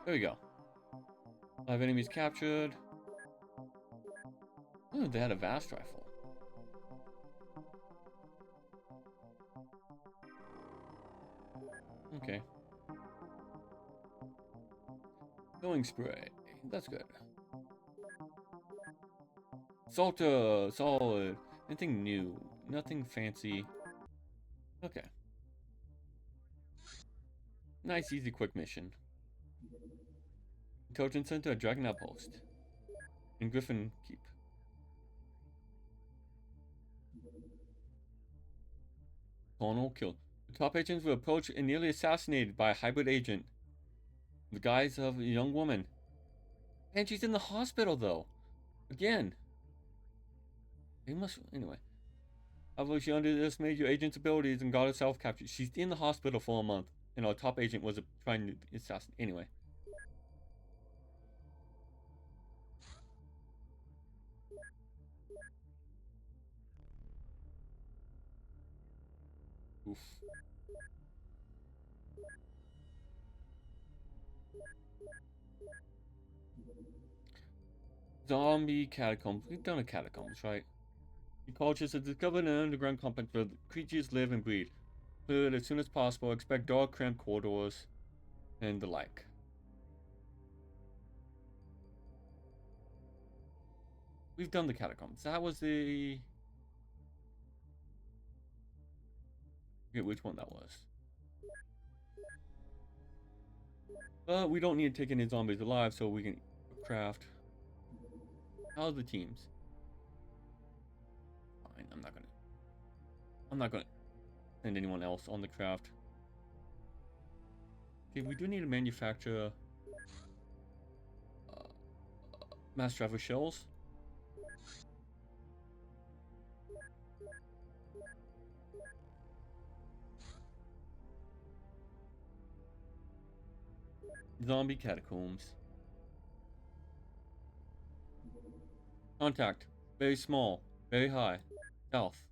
There we go. 5 enemies captured. Ooh, they had a vast rifle. Okay. Killing spray. That's good. Salta, solid. Anything new? Nothing fancy. Okay. Nice, easy, quick mission. Intelligence Center, Dragon Outpost. In Griffin Keep. Colonel killed. The top agents were approached and nearly assassinated by a hybrid agent. The guise of a young woman. And she's in the hospital, though. Again. They must... Anyway. Although she underestimated your agent's abilities and got herself captured. She's in the hospital for a month. And our top agent was trying to assassinate. Anyway. Oof. Zombie catacombs. We've done a catacombs, right? The cultures have discovered an underground complex where creatures live and breed. Clear it as soon as possible. Expect dark, cramped corridors and the like. We've done the catacombs. That was the... I forget which one that was. But we don't need to take any zombies alive, so we can craft. How's the teams? Fine, I'm not gonna send anyone else on the craft. Okay, we do need to manufacture mass driver shells. Zombie catacombs. Contact. Very small. Very high. South.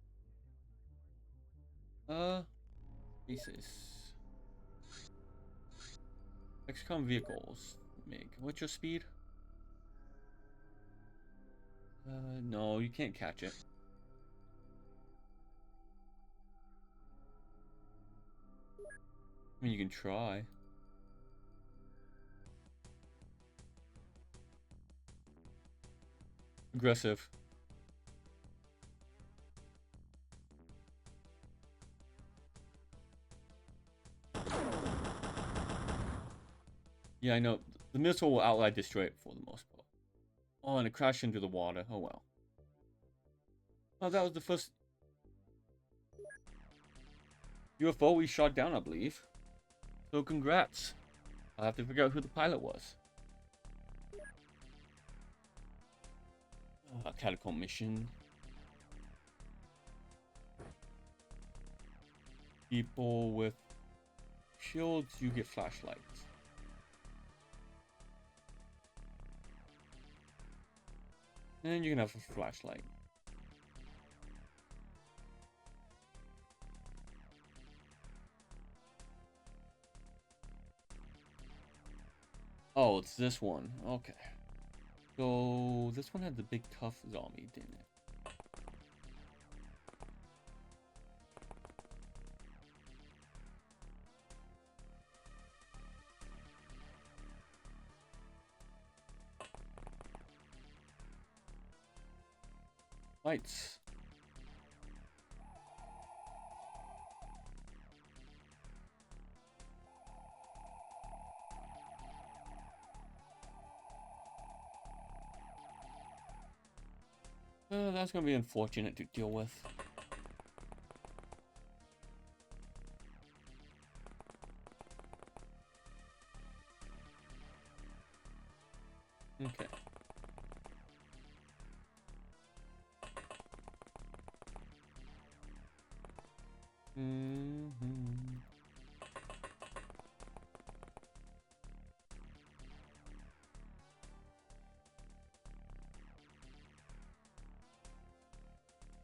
Basis. Xcom vehicles. Meg. What's your speed? No, you can't catch it. I mean, you can try. Aggressive. Yeah, I know. The missile will outright destroy it for the most part. Oh, and it crashed into the water. Oh, well. Oh, that was the first UFO we shot down, I believe. So, congrats. I'll have to figure out who the pilot was. Catacomb mission. People with shields, you get flashlights. And you can have a flashlight. Oh, it's this one. Okay. So, this one had the big tough zombie, didn't it? Lights. That's gonna be unfortunate to deal with. Okay.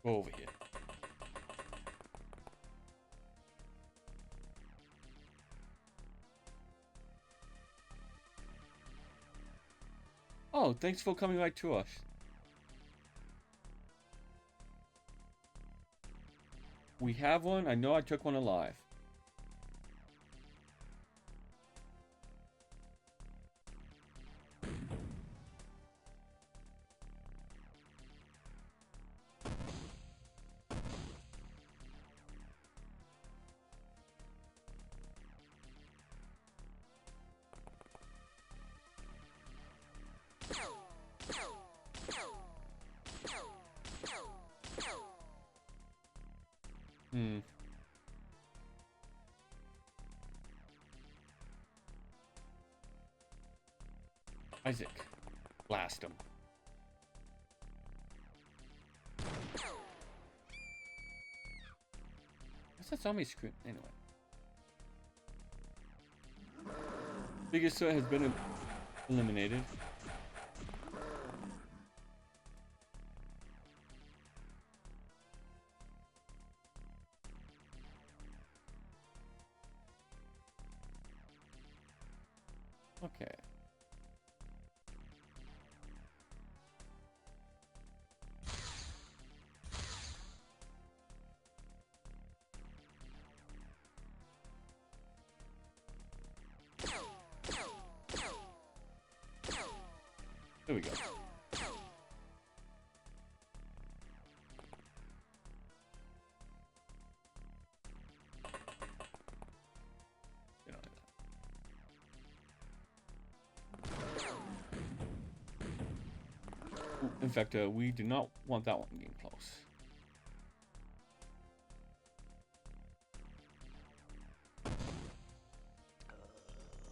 Go over here. Oh, thanks for coming right to us. We have one. I know I took one alive. Hmm. Isaac. Blast him. What's that zombie scream? Anyway. Biggest threat has been eliminated. Okay. There we go. In fact, we do not want that one getting close.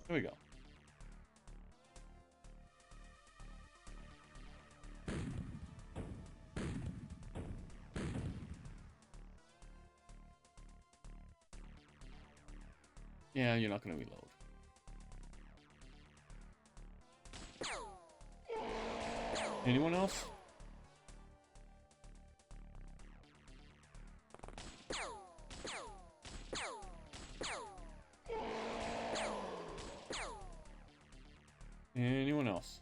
There we go. Yeah, you're not going to reload. Anyone else? Anyone else?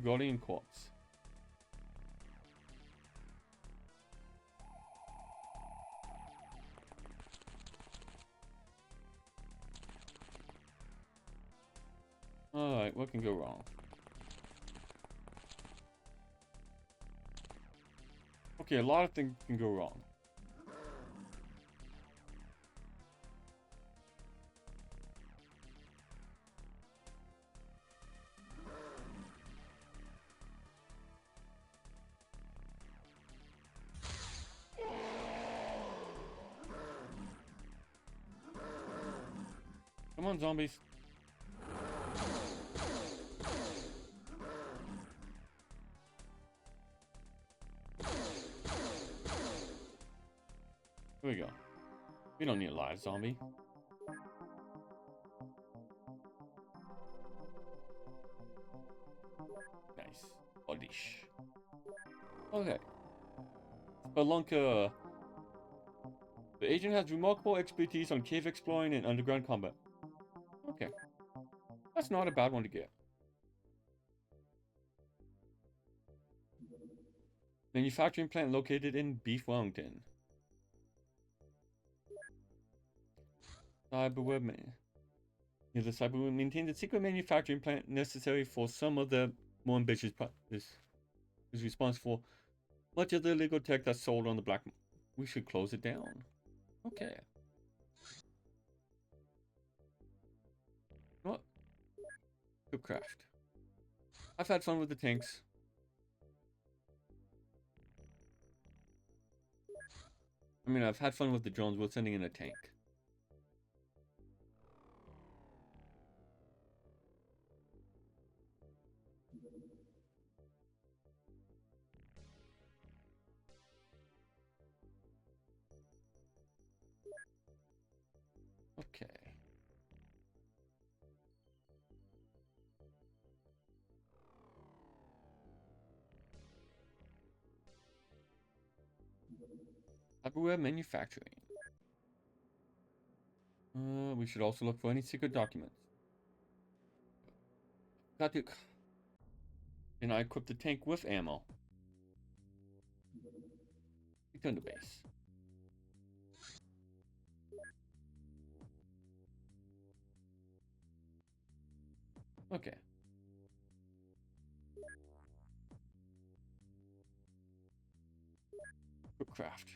Guardian corpse. Alright, what can go wrong? Okay, a lot of things can go wrong. Come on, zombies. Here we go. We don't need a live zombie. Nice. Oddish. Okay. Spelunker. The agent has remarkable expertise on cave exploring and underground combat. Okay. That's not a bad one to get. Manufacturing plant located in Beef Wellington. Cyberweb man. Yeah, the Cyberweb maintains a secret manufacturing plant necessary for some of the more ambitious projects. Is responsible for much of the illegal tech that's sold on the black market. We should close it down. Okay. What? Good craft. I've had fun with the tanks. I mean, I've had fun with the drones. We're sending in a tank. Okay. Hardware manufacturing. We should also look for any secret documents. Got to. And I equip the tank with ammo. Return to base. Okay. Quick craft.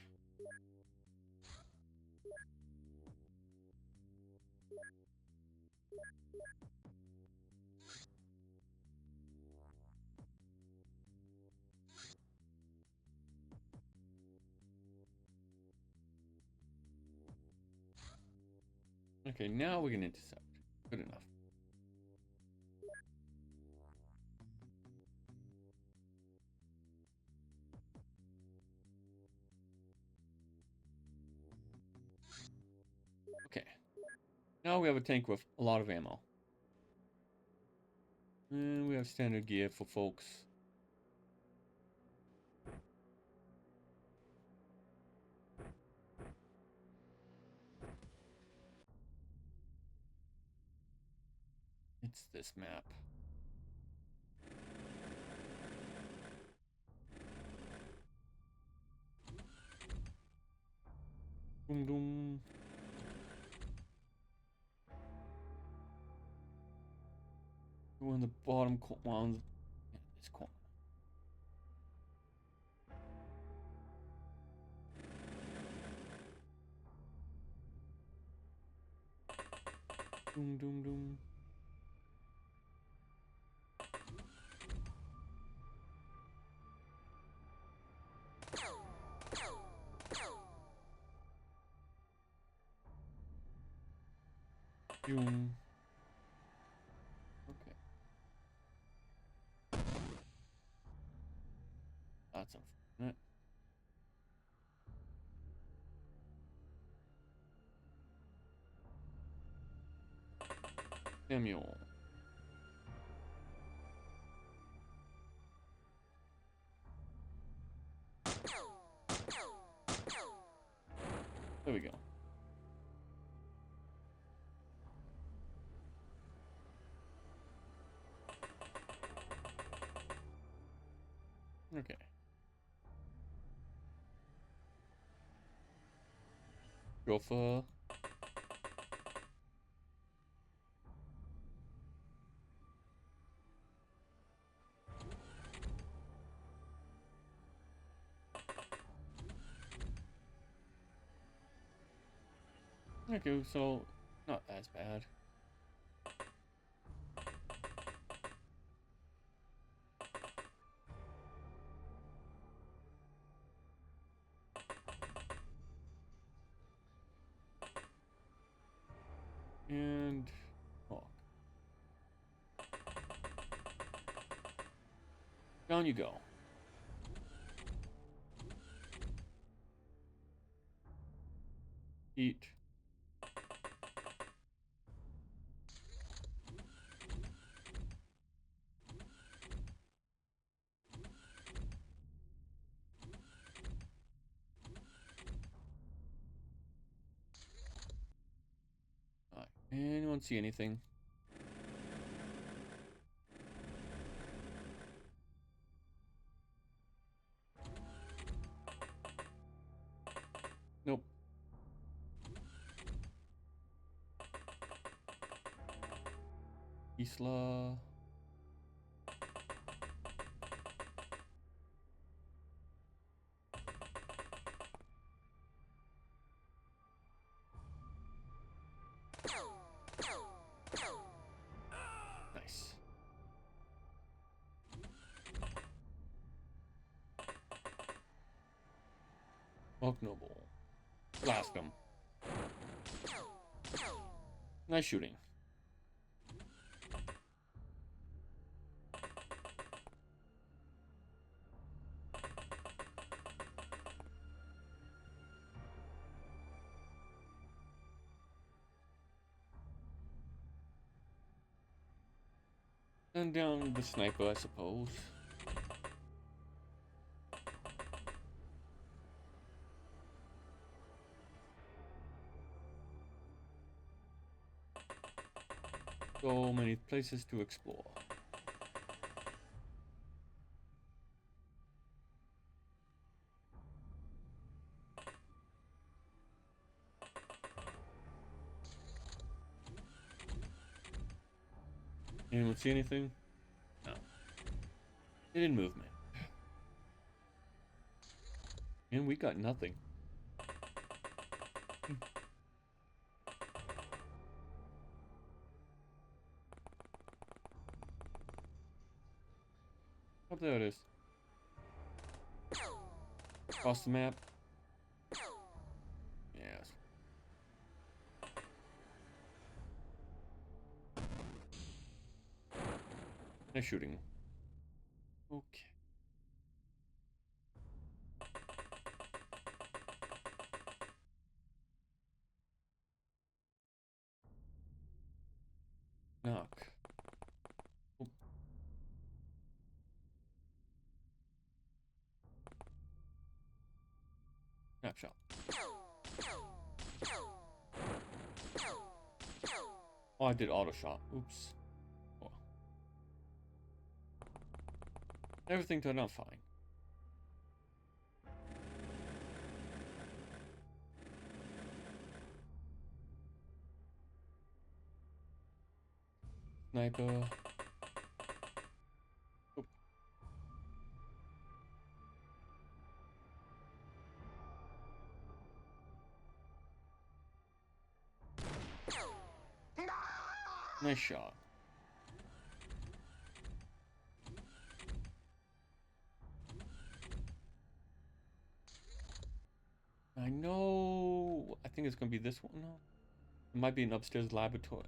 Okay, now we can intercept. Good enough. Okay. Now we have a tank with a lot of ammo. And we have standard gear for folks. It's this map. Boom, boom. We're in the bottom corner. This corner. Doom, doom, doom. Doom. Okay. That's unfortunate. Samuel. There we go. Okay. Go for. Okay, so not as bad. And oh. Down you go. Eat. Alright. Anyone see anything? Nope. Isla. Nice. Oak Noble. Blast them. Nice shooting. And down the sniper, I suppose. So many places to explore. Anyone see anything? No. It in movement. And we got nothing. Oh, there it is. Across the map. Yes. Nice shooting. Okay. Knock. Oh. Snapshot. Oh, I did auto shot. Oops. Oh. Everything turned out fine. Sniper. Oh. Nice shot. I know. I think it's gonna be this one. No, it might be an upstairs laboratory.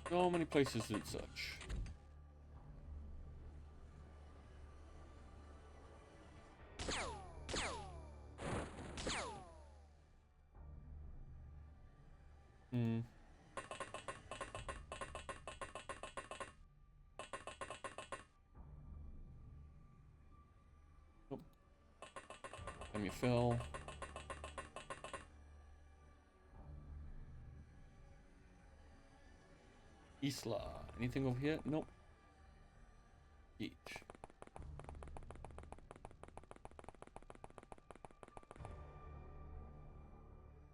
So many places and such. Hmm. Nope. Let me fill. Isla. Anything over here? Nope. Beach.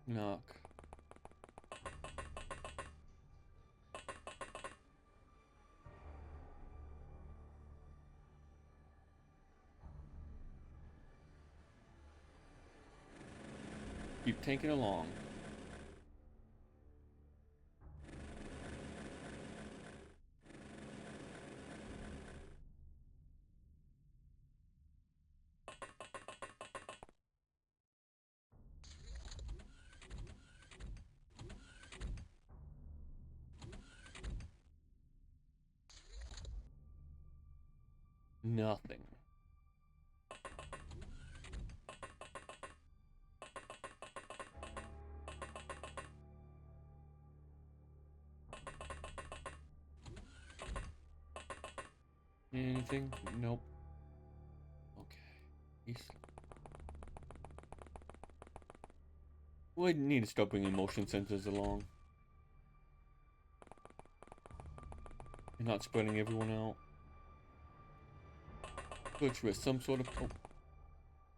Knock. Keep tanking along. Nothing. Anything? Nope. Okay. East. We need to start bringing motion sensors along. You're not spreading everyone out. Search with some sort of... Oh.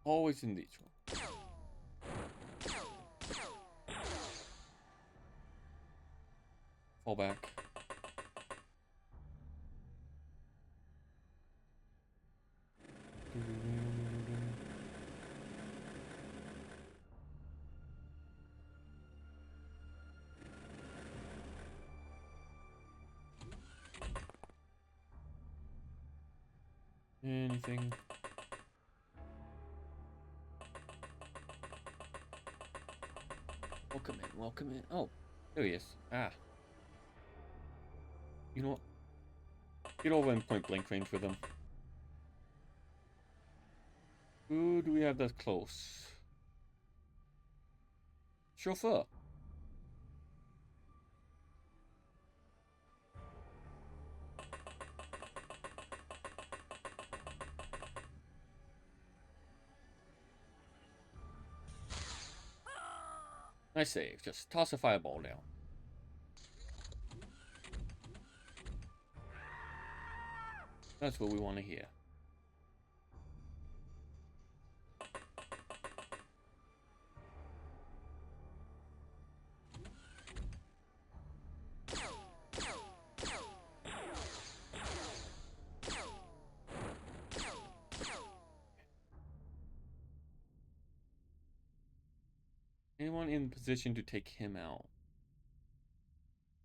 Always in these ones. Fall back. Anything? Welcome in, welcome in. Oh, there he is. Ah. You know what? Get over in point blank range with him. Who do we have that's close? Chauffeur. Nice save. Just toss a fireball down. That's what we want to hear. Anyone in position to take him out?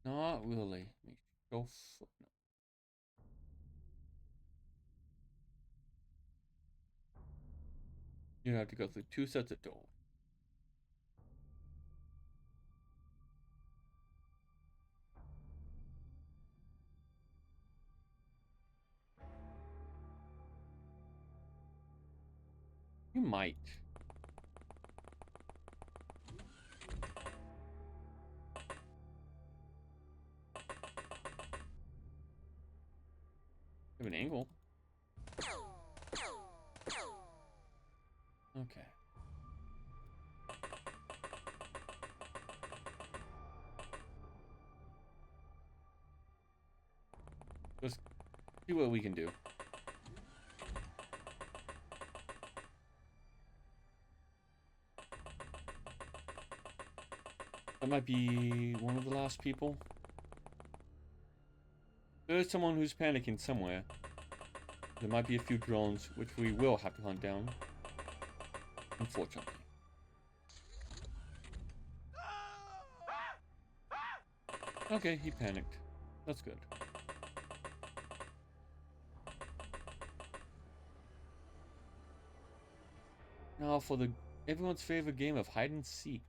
Not really. Go. No. You have to go through 2 sets of doors. You might. Have an angle. Okay. Let's see what we can do. That might be one of the last people. There's someone who's panicking somewhere. There might be a few drones, which we will have to hunt down. Unfortunately. Okay, he panicked. That's good. Now for the everyone's favorite game of hide and seek.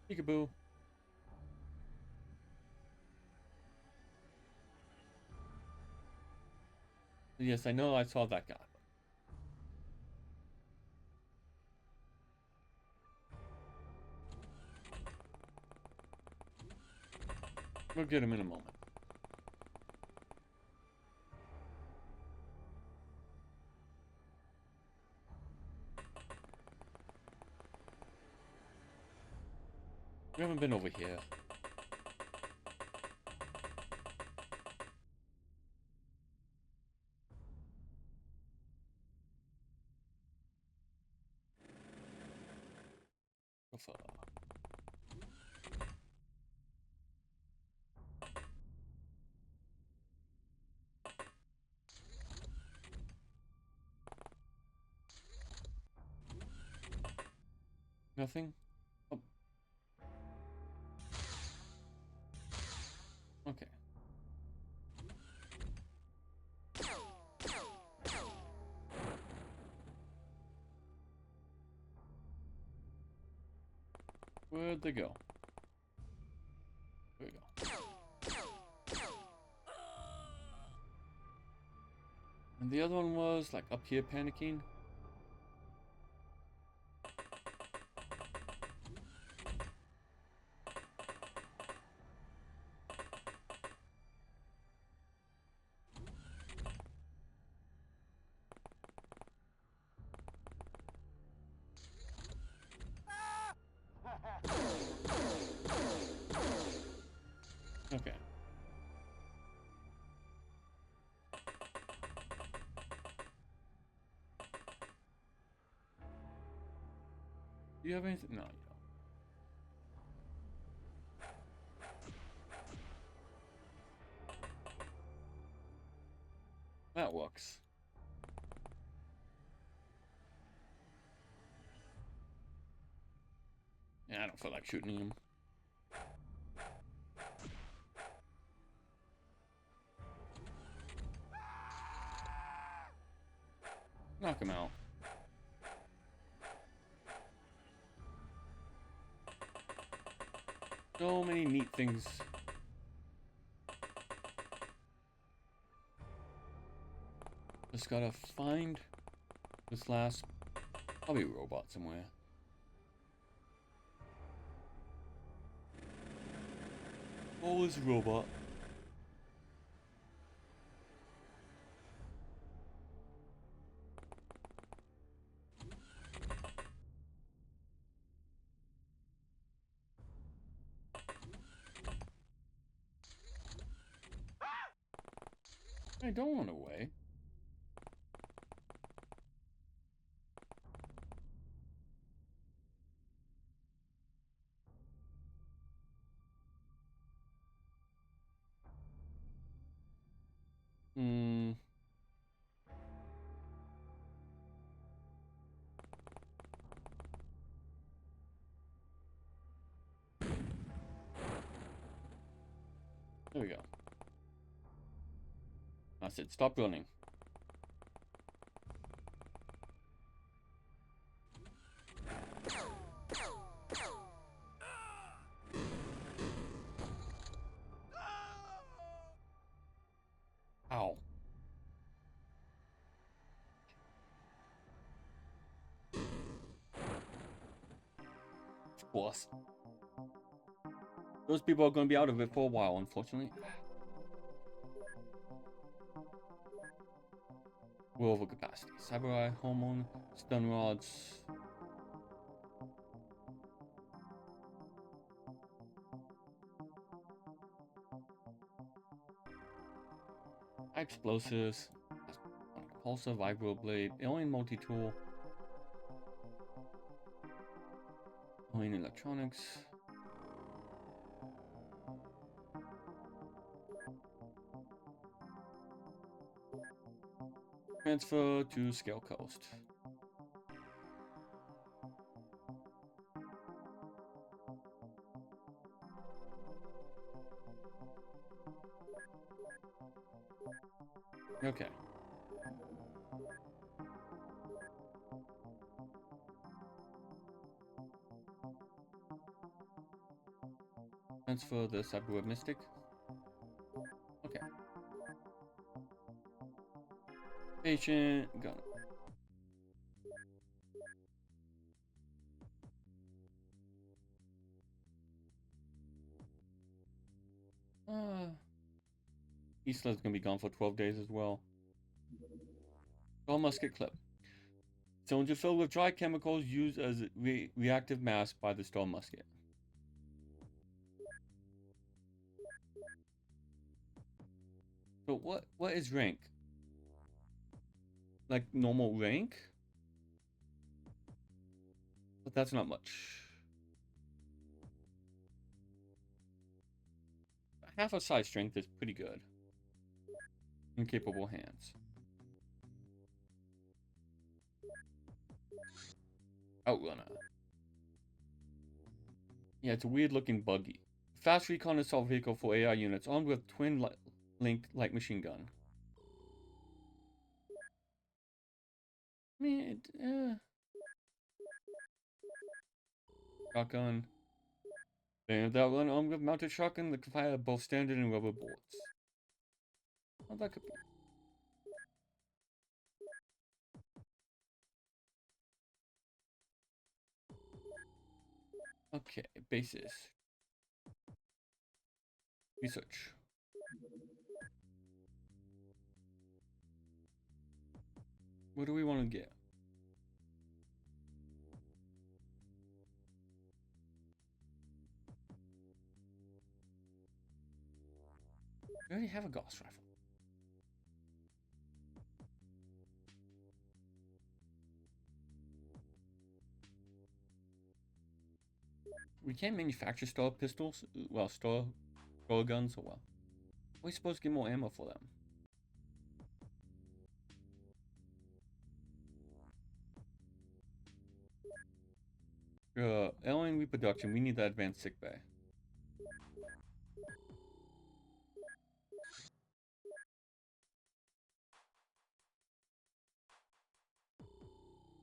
Peekaboo. Yes, I know I saw that guy. We'll get him in a moment. We haven't been over here. So far. Nothing? Oh. Okay. Where'd they go? There we go. And the other one was like up here panicking. Okay. Do you have anything? No, you don't. That works. Yeah, I don't feel like shooting him. Knock him out. So many neat things. Just gotta find this last, probably a robot somewhere. Oh, this robot. I don't run away. Hmm. There we go. I said stop running. Ow. Of course. Those people are going to be out of it for a while, unfortunately. We're over capacity. Samurai, hormone, stun rods. Explosives. Pulsar, vibro blade. Alien multi-tool. Alien electronics. Transfer to Scale Coast. Okay. Transfer the Cyberweb Mystic. Okay. Patient gun. Isla's gonna be gone for 12 days as well. All musket clip. Cylinder filled with dry chemicals used as reactive mass by the Star Musket. So what is rank? Like normal rank? But that's not much. Half a size strength is pretty good. Incapable hands. Outrunner. Yeah, it's a weird looking buggy. Fast recon assault vehicle for AI units armed with twin link light machine gun. I mean, shotgun. And that one armed with mounted shotgun that can fire both standard and rubber bullets. Oh, that could be. Okay, basis. Research. What do we want to get? We already have a Gauss rifle. We can't manufacture Star pistols. Well, Star guns. So well, we're supposed to get more ammo for them. Alien reproduction. We need that advanced sick bay.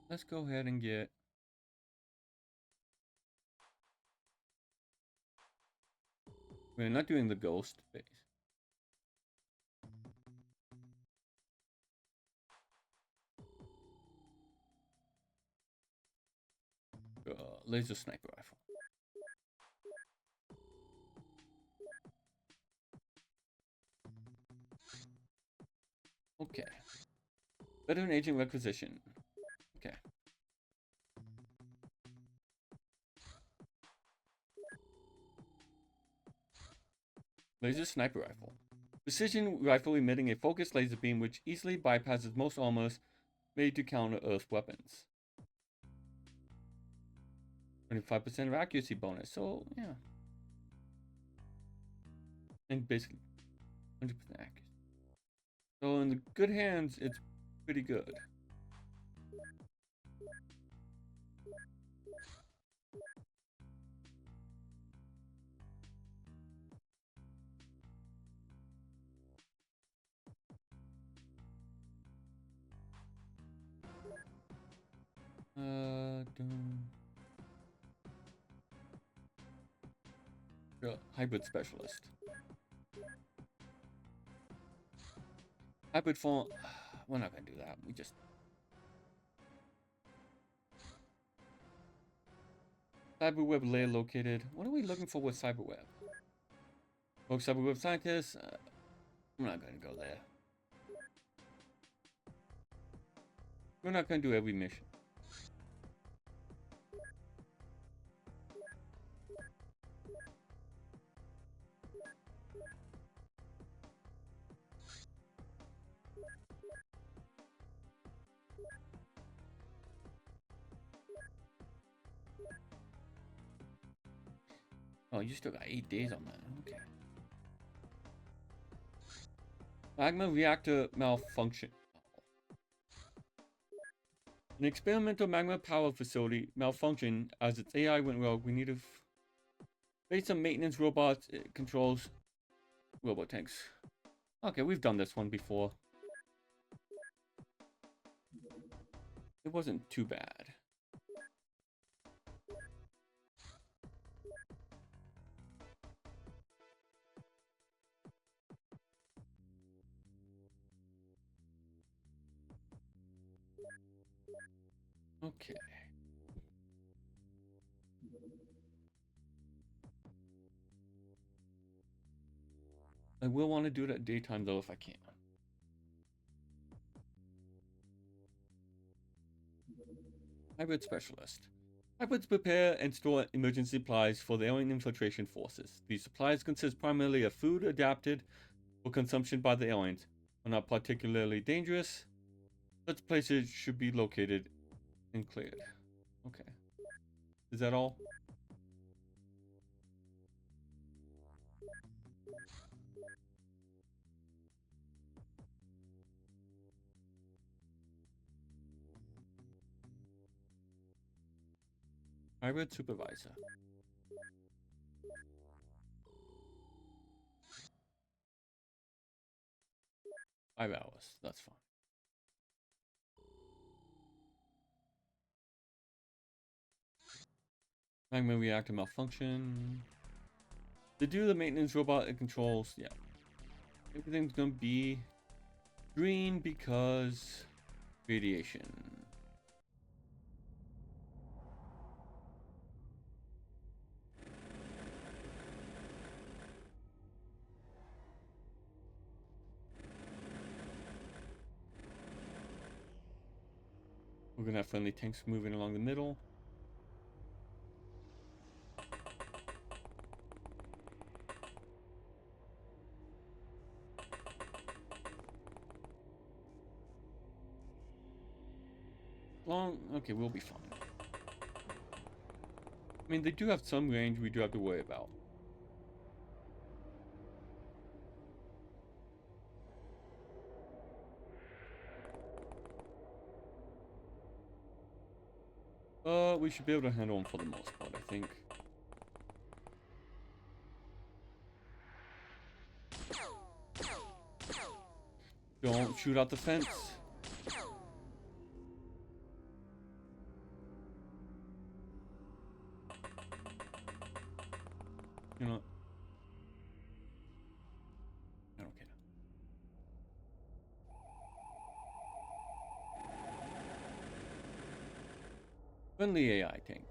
Let's go ahead and get. We're not doing the ghost phase. Laser sniper rifle. Okay. Veteran agent requisition. Okay. Laser sniper rifle. Precision rifle emitting a focused laser beam which easily bypasses most armors made to counter Earth weapons. 25% of accuracy bonus, so yeah. And basically 100% accuracy. So in the good hands, it's pretty good. Hybrid specialist. Hybrid form. We're not gonna do that. We just. Cyberweb layer located. What are we looking for with cyberweb? Oh, cyberweb scientist. I'm not gonna go there. We're not gonna do every mission. Oh, you still got 8 days on that. Okay. Magma reactor malfunction. An experimental magma power facility malfunctioned as its AI went rogue. We need to face some maintenance robots. It controls robot tanks. Okay, we've done this one before. It wasn't too bad. Okay. I will want to do it at daytime though if I can. Hybrid specialist. Hybrids prepare and store emergency supplies for the alien infiltration forces. These supplies consist primarily of food adapted for consumption by the aliens, are not particularly dangerous. Such places should be located and cleared. Okay. Is that all? Hybrid supervisor. Five hours. That's fine. Magma reactor malfunction. To do the maintenance robot it controls, yeah. Everything's gonna be green because radiation. We're gonna have friendly tanks moving along the middle. Okay, we'll be fine. I mean, they do have some range we do have to worry about. We should be able to handle them for the most part, I think. Don't shoot out the fence. You know. I don't care. Friendly AI tank.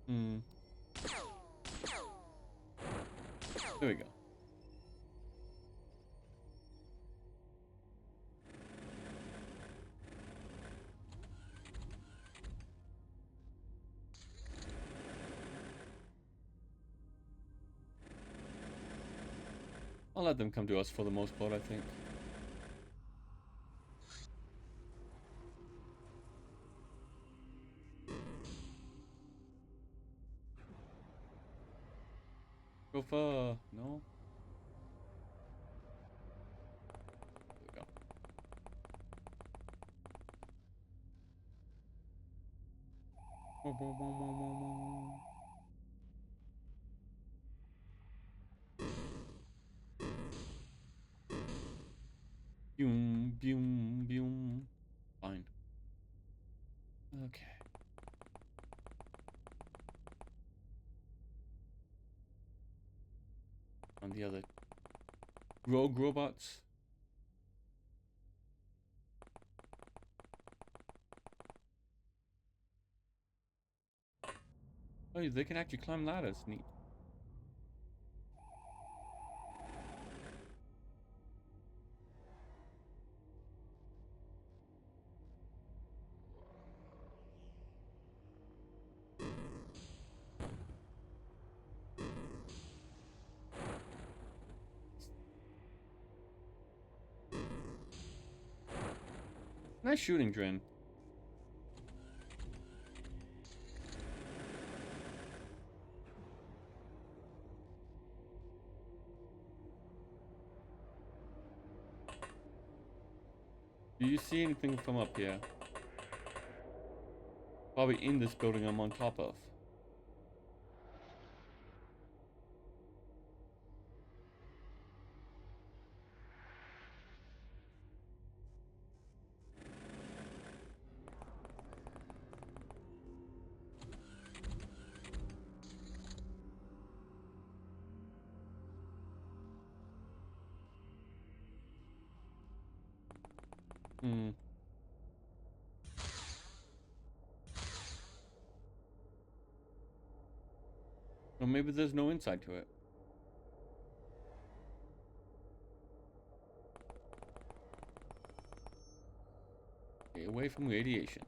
Hmm. There we go. I'll let them come to us for the most part, I think. Go far. No? There we go. Boom, boom, boom. Fine. Okay. On the other rogue robots. Oh, they can actually climb ladders. Neat. Nice shooting, Drin. Do you see anything from up here? Probably in this building I'm on top of. Hmm. Or maybe there's no inside to it. Stay away from radiation.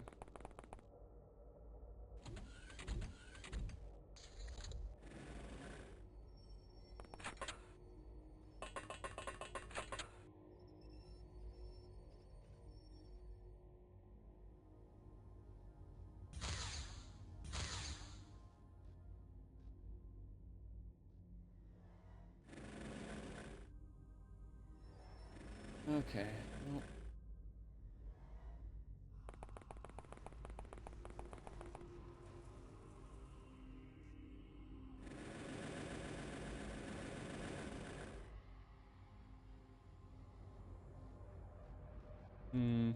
Okay. Well. Hmm.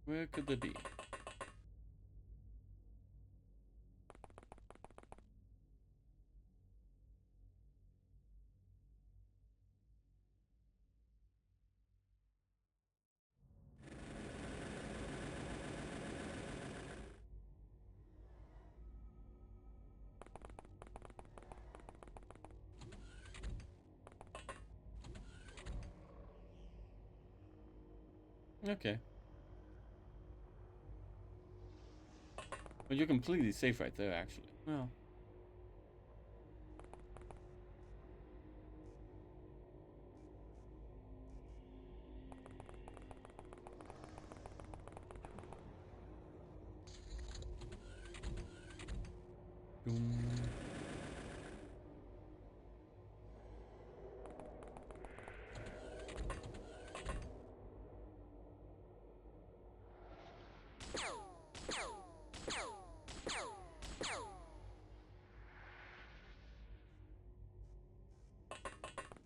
Where could they be? Okay. But you're completely safe right there, actually. Well. Doom.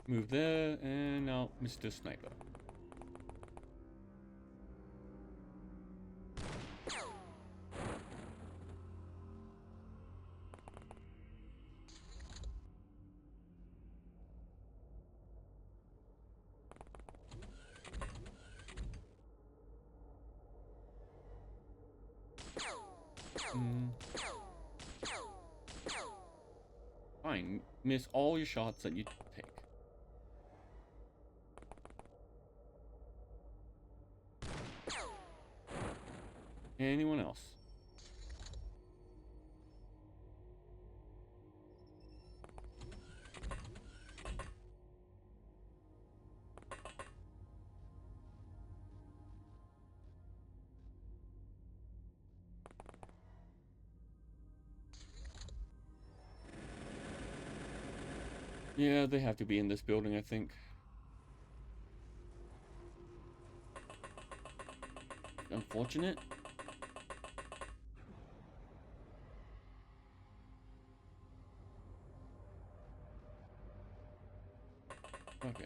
Move there, and now Mr. Sniper. Fine, miss all your shots that you take. Anyone else? Yeah, they have to be in this building, I think. Unfortunate. Okay.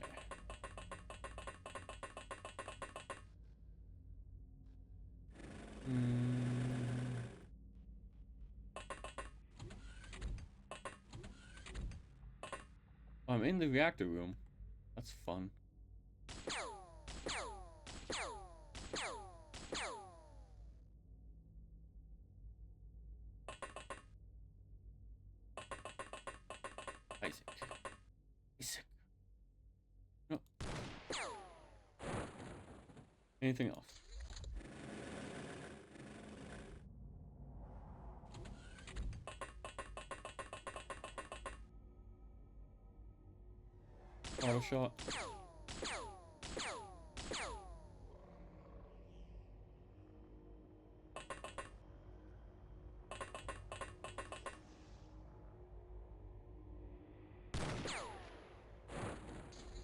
I'm in the reactor room. That's fun. Isaac. Isaac. No. Anything else? Auto shot.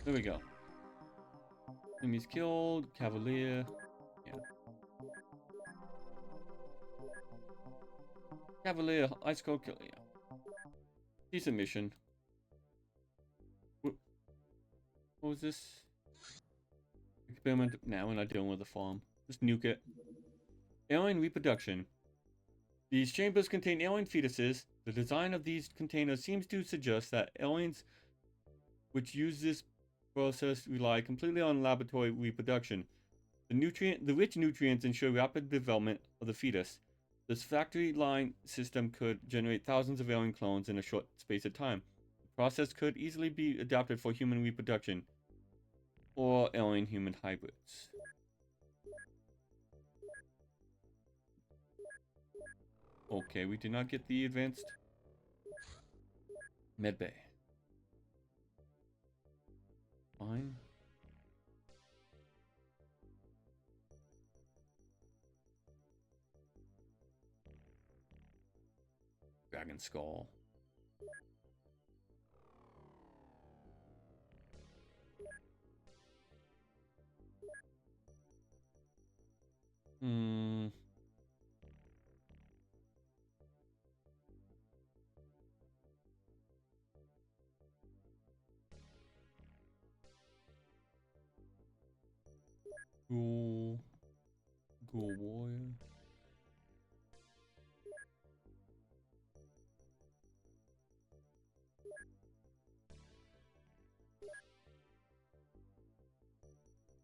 There we go. Enemies killed. Cavalier. Yeah. Cavalier. Ice cold kill. Yeah. Decent mission. What was this? Experiment now. We're not dealing with the farm. Just nuke it. Alien reproduction. These chambers contain alien fetuses. The design of these containers seems to suggest that aliens which use this process rely completely on laboratory reproduction. The rich nutrients ensure rapid development of the fetus. This factory line system could generate thousands of alien clones in a short space of time. The process could easily be adapted for human reproduction or alien-human hybrids. Okay, we did not get the advanced medbay. Fine. Dragon skull. Ghoul warrior.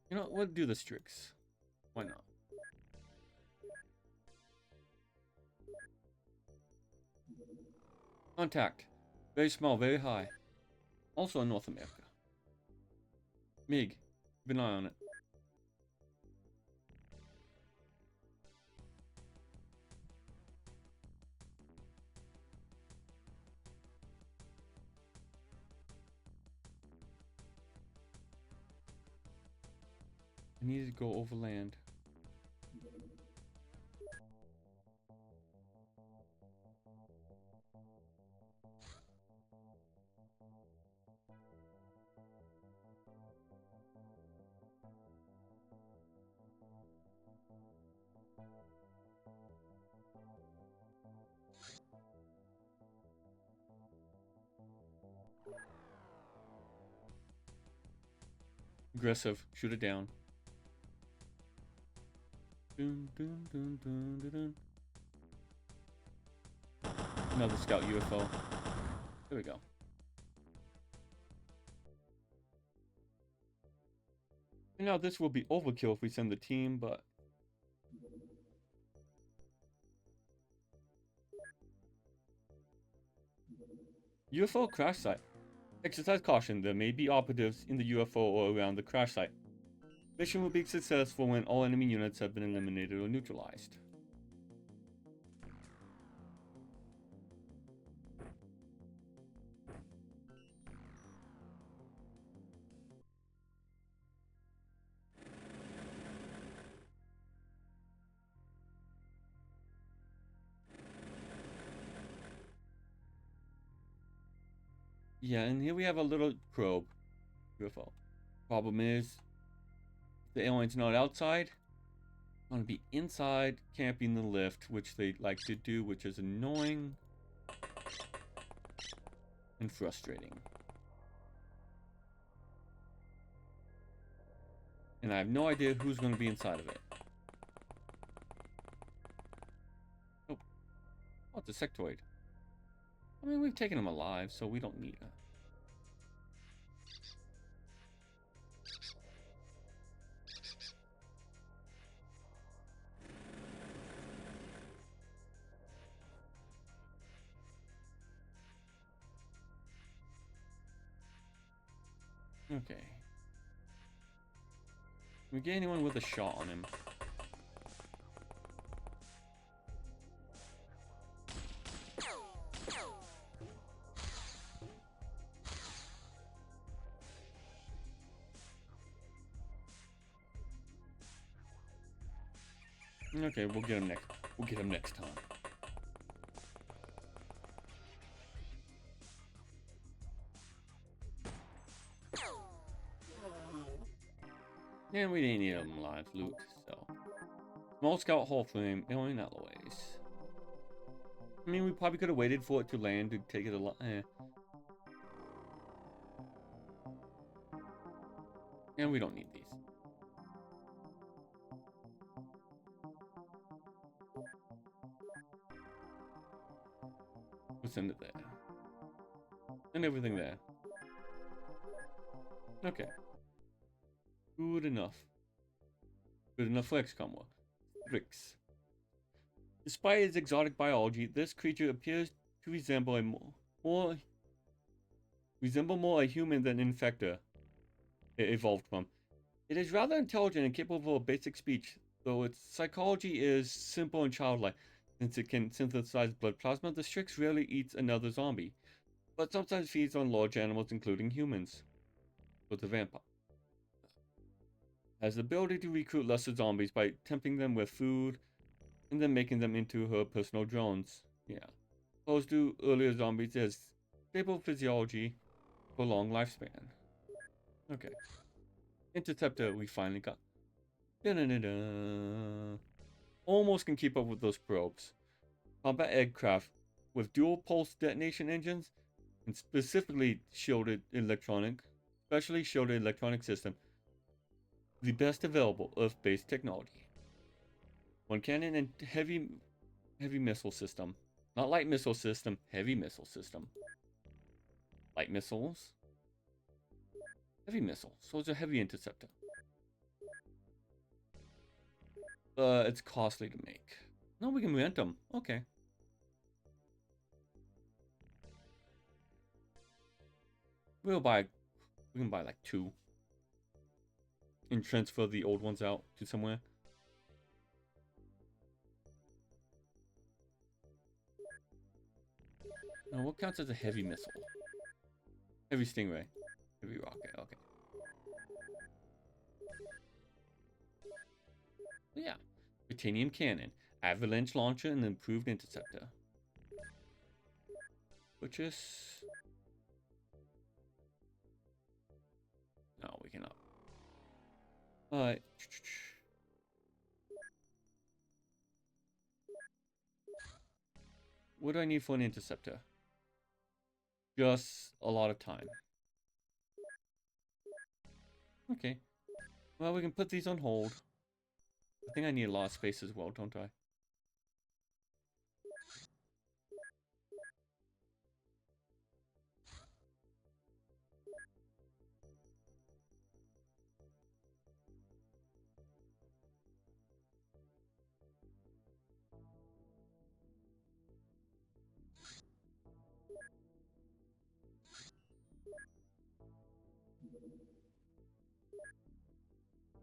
You know, we'll do the Strix. Why not? Contact. Very small, very high. Also in North America. MiG. Keep an eye on it. I need to go overland. Aggressive. Shoot it down. Dun, dun, dun, dun, dun, dun. Another scout UFO. There we go. And now this will be overkill if we send the team, but... UFO crash site. Exercise caution, there may be operatives in the UFO or around the crash site. Mission will be successful when all enemy units have been eliminated or neutralized. Yeah, and here we have a little probe UFO. Problem is, the alien's not outside. It's gonna be inside, camping the lift, which they like to do, which is annoying and frustrating. And I have no idea who's gonna be inside of it. Oh, oh, it's a sectoid. I mean, we've taken him alive, so we don't need a... Okay. Can we get anyone with a shot on him? Okay, we'll get him next. We'll get him next time. And we didn't need him alive, Luke, so. Small scout hull frame, alien alloys. I mean, we probably could have waited for it to land to take it alive. And we don't need these. We'll send it there. And everything there. Okay. Good enough. Good enough for Xcom work. Bricks. Despite its exotic biology, this creature appears to resemble more a human than an infector it evolved from. It is rather intelligent and capable of basic speech, though its psychology is simple and childlike. Since it can synthesize blood plasma, the Strix rarely eats another zombie, but sometimes feeds on large animals, including humans. But the vampire has the ability to recruit lesser zombies by tempting them with food and then making them into her personal drones. Yeah. Opposed to earlier zombies, it has stable physiology for long lifespan. Okay. Interceptor we finally got. Da-da-da-da. Almost can keep up with those probes. Combat aircraft with dual pulse detonation engines and specifically shielded electronic system. The best available Earth-based technology. One cannon and heavy missile system. Not light missile system, heavy missile system. Light missiles. Heavy missile. So it's a heavy interceptor. It's costly to make. No, we can rent them. Okay. We can buy like 2. And transfer the old ones out to somewhere. Now, what counts as a heavy missile? Heavy stingray. Heavy rocket, okay. Oh, yeah. Titanium cannon, avalanche launcher, and improved interceptor. Purchase. No, we cannot. Alright. What do I need for an interceptor? Just a lot of time. Okay. Well, we can put these on hold. I think I need a lot of space as well, don't I?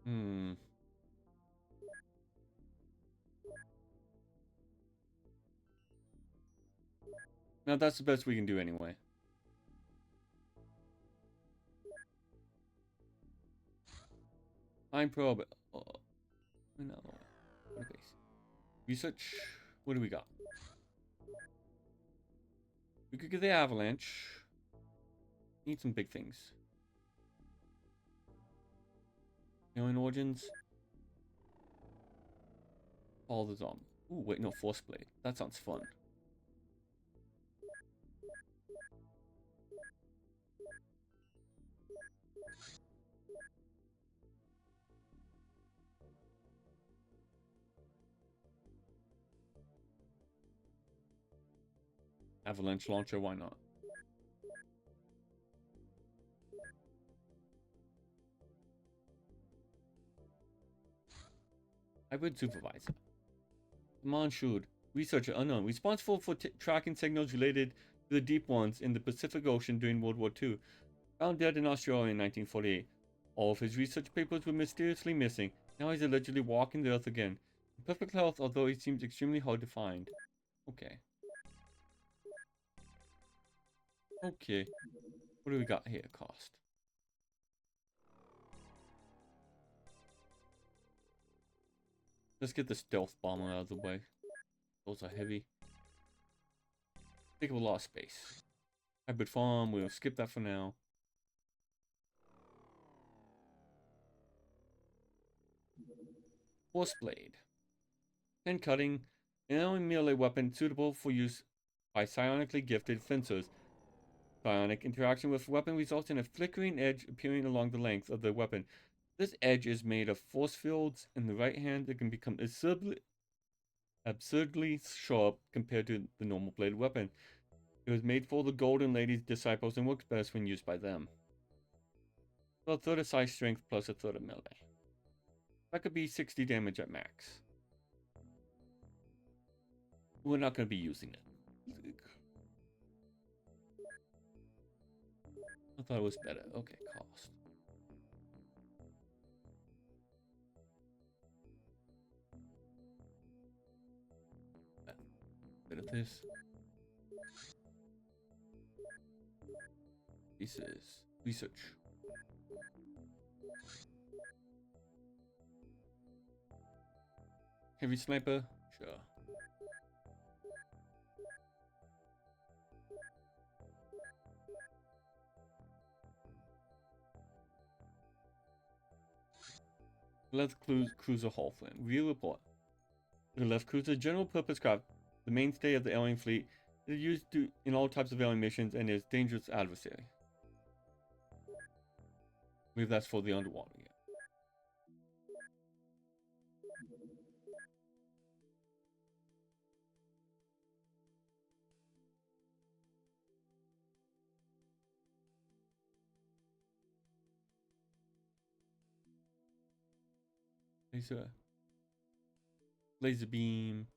Hmm. Now that's the best we can do anyway. Time probe. Oh, no. Base. Research. What do we got? We could get the avalanche. Need some big things. Alien origins. All the zombie. Ooh, wait, no, force blade. That sounds fun. Avalanche launcher, why not? Hybrid supervisor. Command Shoot. Researcher unknown. Responsible for tracking signals related to the deep ones in the Pacific Ocean during World War II. Found dead in Australia in 1948. All of his research papers were mysteriously missing. Now he's allegedly walking the earth again. In perfect health, although he seems extremely hard to find. Okay. Okay. What do we got here? Cost. Let's get the stealth bomber out of the way. Those are heavy. Take up a lot of space. Hybrid farm, we'll skip that for now. Force blade. Pin cutting. An only melee weapon suitable for use by psionically gifted fencers. Psionic interaction with weapon results in a flickering edge appearing along the length of the weapon. This edge is made of force fields. In the right hand, it can become absurdly sharp compared to the normal bladed weapon. It was made for the Golden Lady's disciples and works best when used by them. So a third of size strength plus a third of melee. That could be 60 damage at max. We're not going to be using it. I thought it was better. Okay, cost. Bit of this. Pieces. Research. Heavy sniper? Sure. Left cruiser hull flame. View report. The left cruiser, general purpose craft, the mainstay of the alien fleet, is used in all types of alien missions and is dangerous adversary. I believe that's for the underwater, yeah. Laser beam.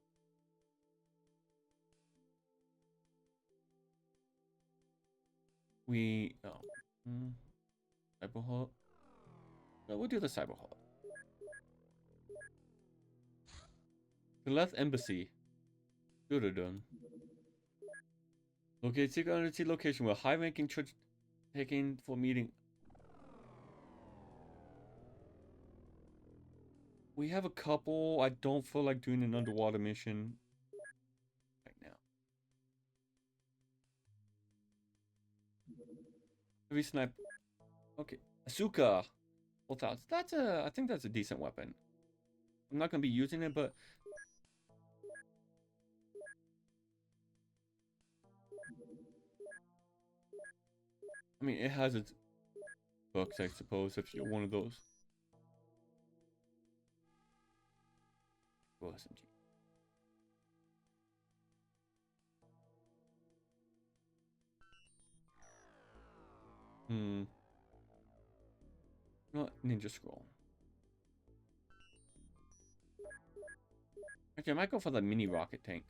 Cyber hub. No, we'll do the cyber hub. The left embassy. Should done. Locate secret undersea location where high-ranking church taken for meeting. We have a couple. I don't feel like doing an underwater mission right now. Heavy snipe. Okay. Asuka. Both outs. That's a. I think that's a decent weapon. I'm not gonna be using it, but I mean, it has its books, I suppose, if you're one of those. Go SMG. Not Ninja Scroll. Actually, I might go for the mini rocket tank.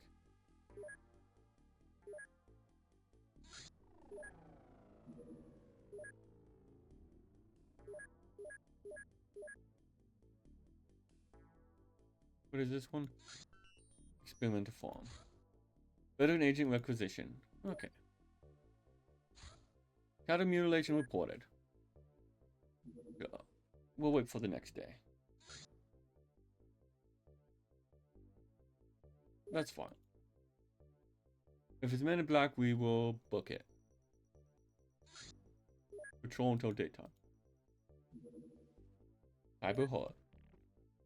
What is this one? Experimental farm. Veteran agent requisition. Okay. Cattle mutilation reported. We'll wait for the next day. That's fine. If it's Men in Black, we will book it. Patrol until daytime. Cyber Heart.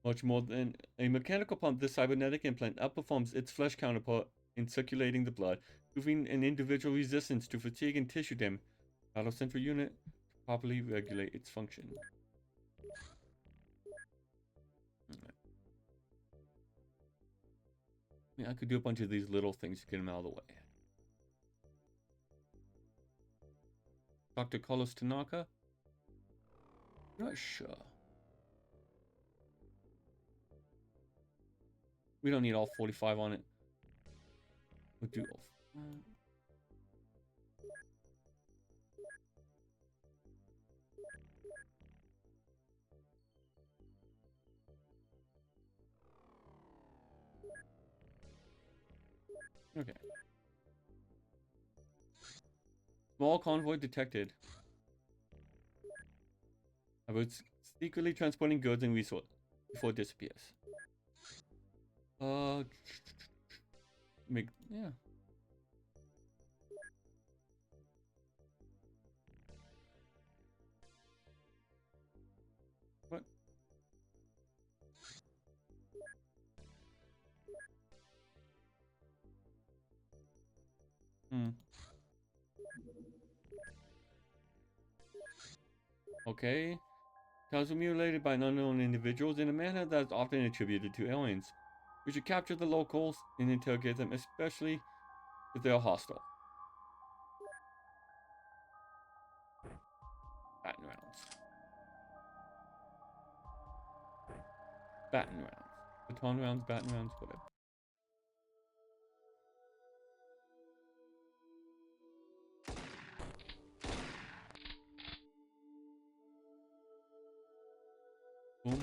Much more than a mechanical pump, this cybernetic implant outperforms its flesh counterpart in circulating the blood, proving an individual resistance to fatigue and tissue damage. Battle central unit to properly regulate its function. I mean, I could do a bunch of these little things to get him out of the way. Dr. Carlos Tanaka? Not sure. We don't need all 45 on it. We'll do all. Okay. Small convoy detected. I was secretly transporting goods and resources before it disappears. Yeah. What? Okay. Cows were mutilated by unknown individuals in a manner that is often attributed to aliens. We should capture the locals and interrogate them, especially if they are hostile. Baton rounds. Baton rounds. Baton rounds, baton rounds, whatever. Boom.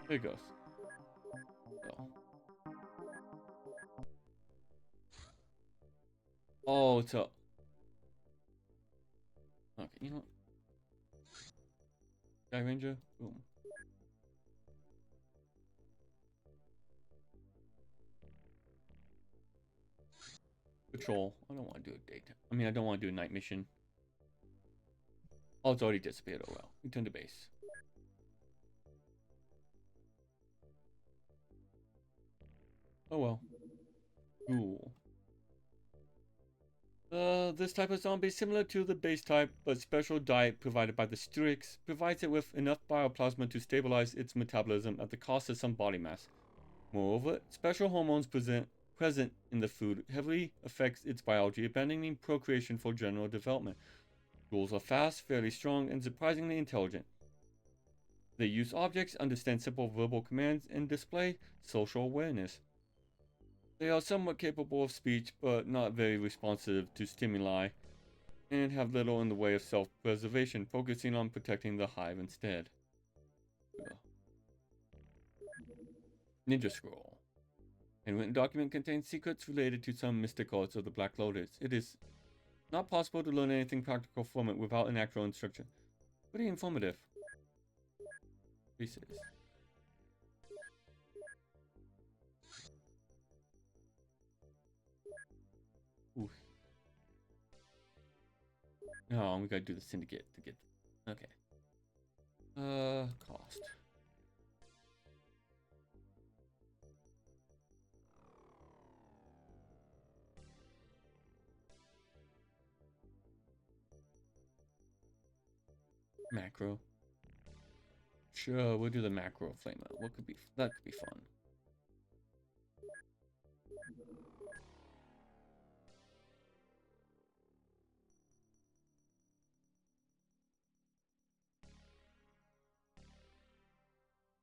There it goes. So. Oh, it's up. Okay, you know what? Sky Ranger, boom. Patrol. I don't want to do a daytime. I mean, I don't want to do a night mission. Oh, it's already disappeared. Oh well. Return to base. Oh well. Cool. This type of zombie is similar to the base type, but special diet provided by the Strix provides it with enough bioplasma to stabilize its metabolism at the cost of some body mass. Moreover, special hormones present in the food heavily affects its biology, abandoning procreation for general development. Ghouls are fast, fairly strong, and surprisingly intelligent. They use objects, understand simple verbal commands, and display social awareness. They are somewhat capable of speech, but not very responsive to stimuli, and have little in the way of self-preservation, focusing on protecting the hive instead. Ninja Scroll. A written document contains secrets related to some mystic arts of the Black Lotus. It is Not possible to learn anything practical from it without an actual instruction. Pretty informative. Pieces. Ooh. No, we gotta do the syndicate to get. Okay. Cost. Macro. Sure, we'll do the macro flamer. What could be that could be fun.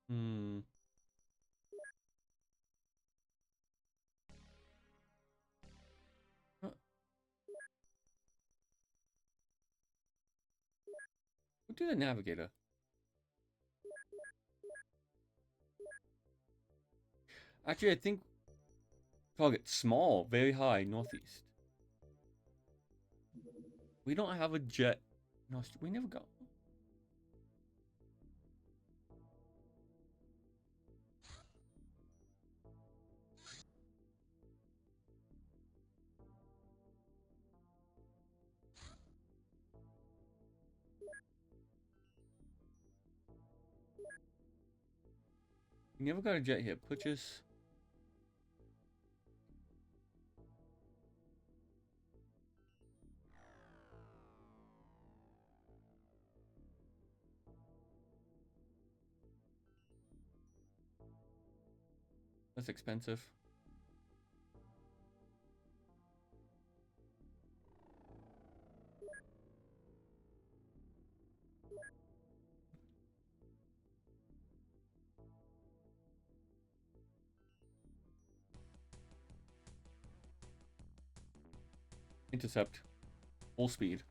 Hmm. We'll do the navigator. Actually, I think target small, very high, northeast. We don't have a jet. No, we never got. We never got a jet here. Purchase. That's expensive. Intercept. Full speed.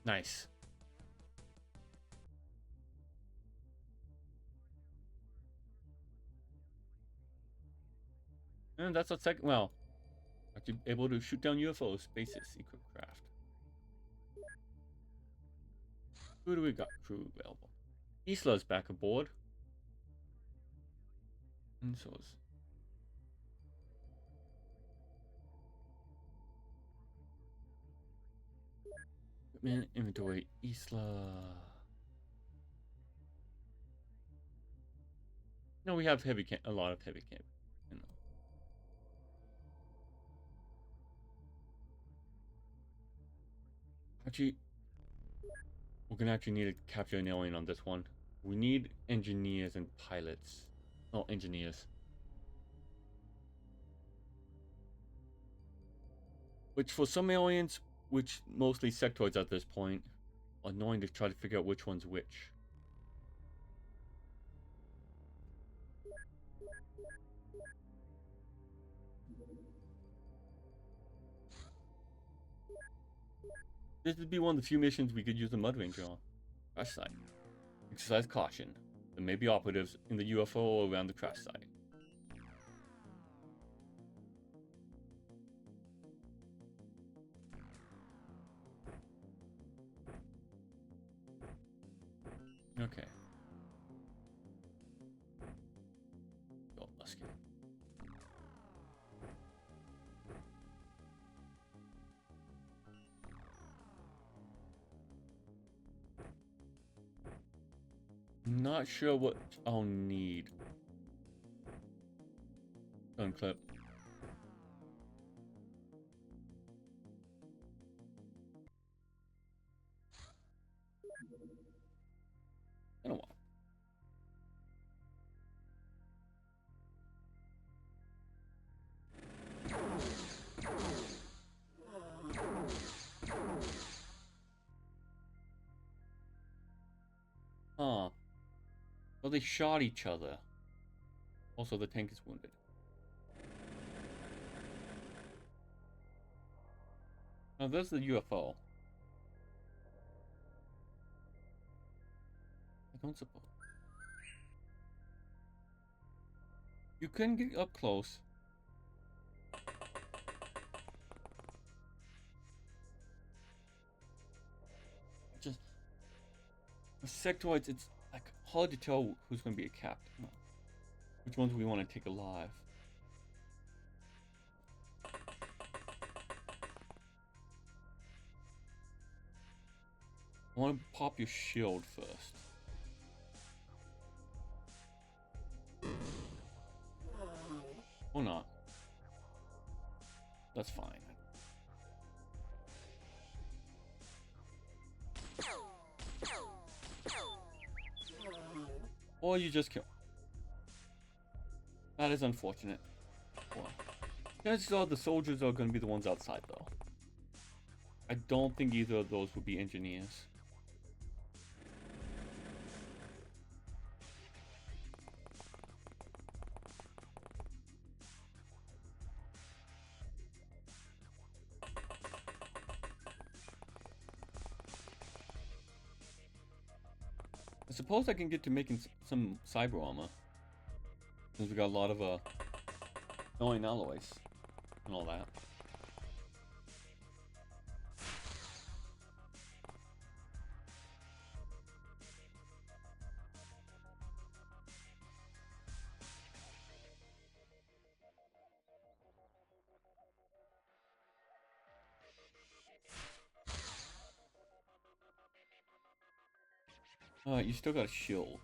Nice. And that's a second. Well, actually able to shoot down UFOs. Basis. Equip craft. Who do we got? Crew available. Isla's back aboard. And so is. Equipment inventory. Isla. No, we have a lot of heavy camp. You know. Actually, we're gonna actually need to capture an alien on this one. We need engineers and pilots. Oh, engineers. Which for some aliens, which mostly sectoids at this point, annoying to try to figure out which one's which. This would be one of the few missions we could use the Mud Ranger on. Crash site. Exercise caution. There may be operatives in the UFO or around the crash site. Okay. Go, let's get it. Not sure what I'll need. Gun clip. In a while. Huh. Well, they shot each other. Also, the tank is wounded. Now, there's the UFO. I don't suppose. You couldn't get up close. Just the sectoids, it's like hard to tell who's gonna be a captain. Which ones we want to take alive. I want to pop your shield first. Or not. That's fine. Or you just kill. That is unfortunate. Well, chances are the soldiers are going to be the ones outside, though. I don't think either of those would be engineers. I suppose I can get to making some cyber armor. Since we got a lot of annoying alloys and all that. You still got a shield.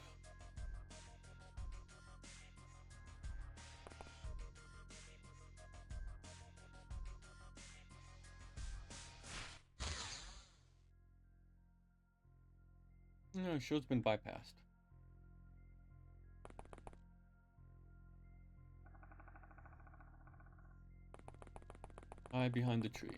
No, shield's been bypassed. Hide behind the tree.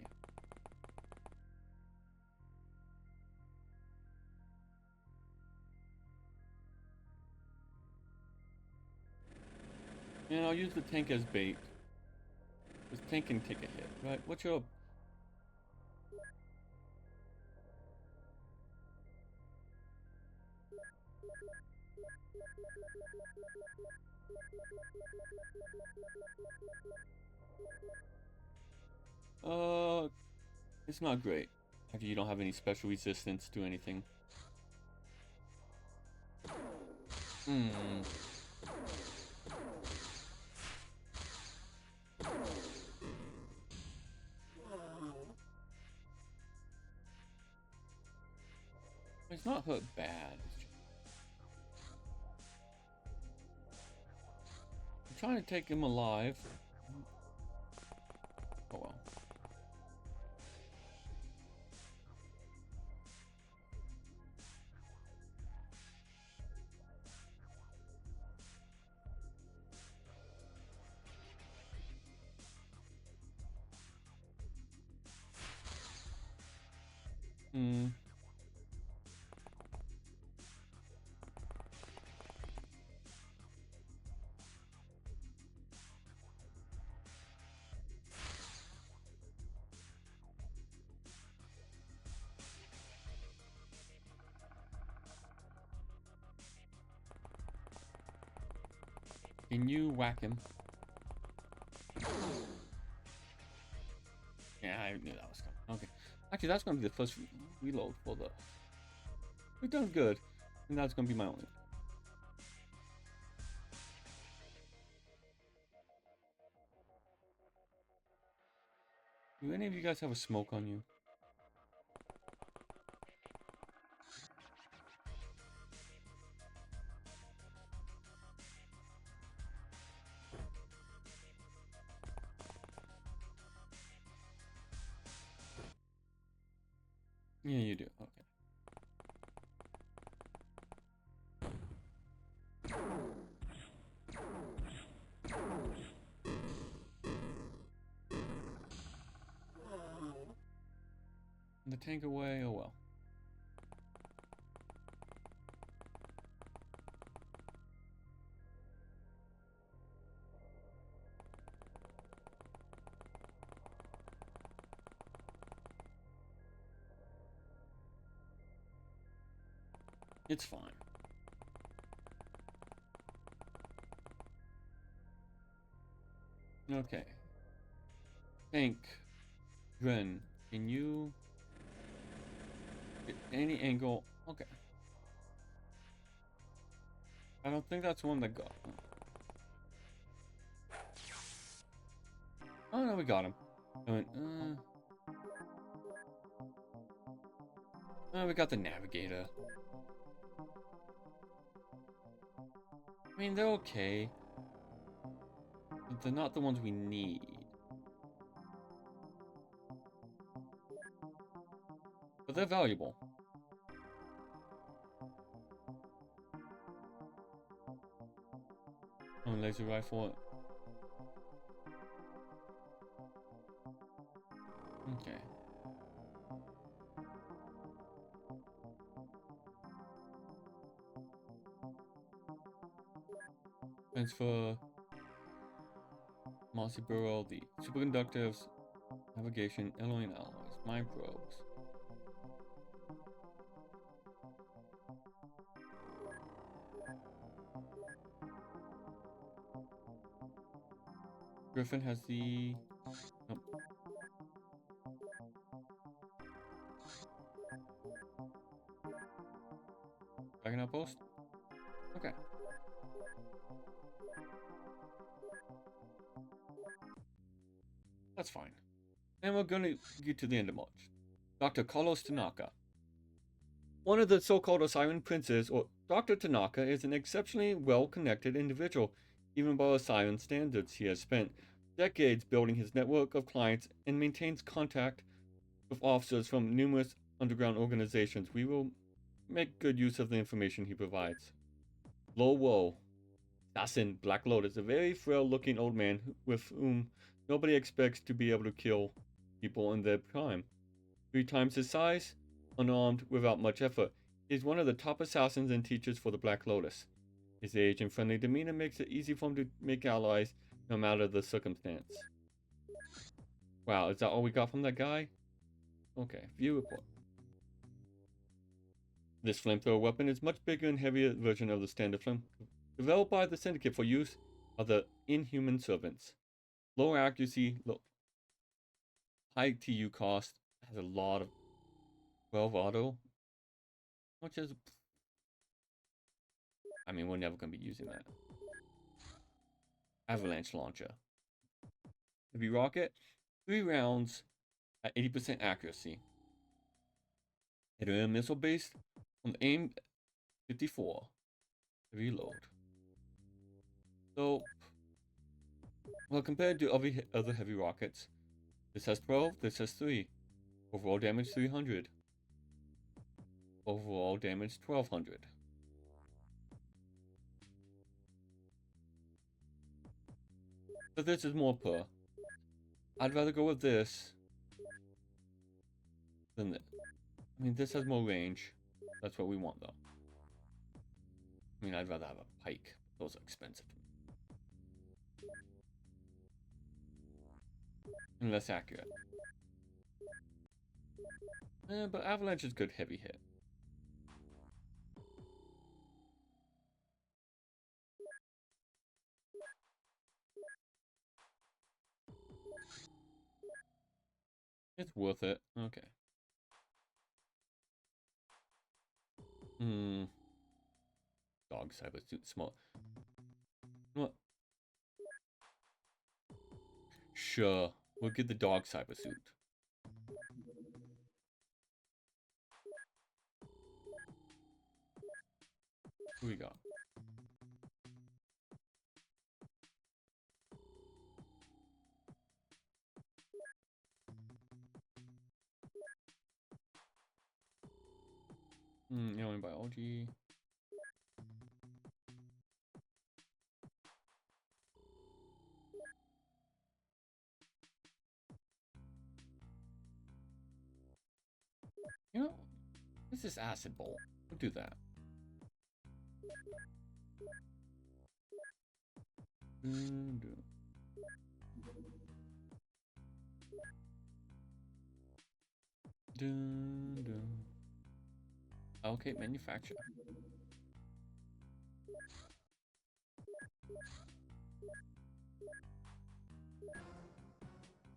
And I'll use the tank as bait. This tank can take a hit, right? What's your... It's not great. Actually, you don't have any special resistance to anything. It's not hurt bad. I'm trying to take him alive. Oh well. Can you whack him? Yeah, I knew that was coming. Okay. Actually, that's going to be the first reload for the... We've done good. And that's going to be my only. Do any of you guys have a smoke on you? Yeah, you do. Okay. The tank away, oh well. It's fine. Okay. Think. Gren, can you get any angle? Okay. I don't think that's one that got. Oh no, we got him. I went, oh, we got the navigator. I mean, they're okay. But they're not the ones we need. But they're valuable. Oh, laser rifle. Okay. Transfer Mossy Burrow, the superconductives, navigation, alloy and alloys, mine probes. Griffin has the. Oh. Dragon Outpost? Okay. That's fine. And we're gonna get to the end of March. Dr. Carlos Tanaka. One of the so-called Osiris princes, or Dr. Tanaka, is an exceptionally well-connected individual. Even by Osiris standards, he has spent decades building his network of clients and maintains contact with officers from numerous underground organizations. We will make good use of the information he provides. Lo Wo, assassin Black Lotus, a very frail-looking old man with whom nobody expects to be able to kill people in their prime. 3 times his size, unarmed, without much effort. He is one of the top assassins and teachers for the Black Lotus. His age and friendly demeanor makes it easy for him to make allies, no matter the circumstance. Wow, is that all we got from that guy? Okay, view report. This flamethrower weapon is much bigger and heavier version of the standard flame, developed by the Syndicate for use of the inhuman servants. Lower accuracy, high TU cost, has a lot of 12 auto, which is, I mean, we're never going to be using that. Avalanche launcher. Heavy rocket, 3 rounds at 80% accuracy. Head-to-air missile based on the aim 54. Heavy load. So, well, compared to other heavy rockets, this has 12, this has 3. Overall damage 300. Overall damage 1200. But this is more per. I'd rather go with this than this. I mean, this has more range. That's what we want, though. I mean, I'd rather have a pike. Those are expensive. And less accurate. But Avalanche is good heavy hit. It's worth it. Okay. Dog cyber suit small. What? Sure. We'll get the dog cyber suit. Who we got? Alien biology. You know, what's this acid bolt? We'll do that. Okay, manufacture.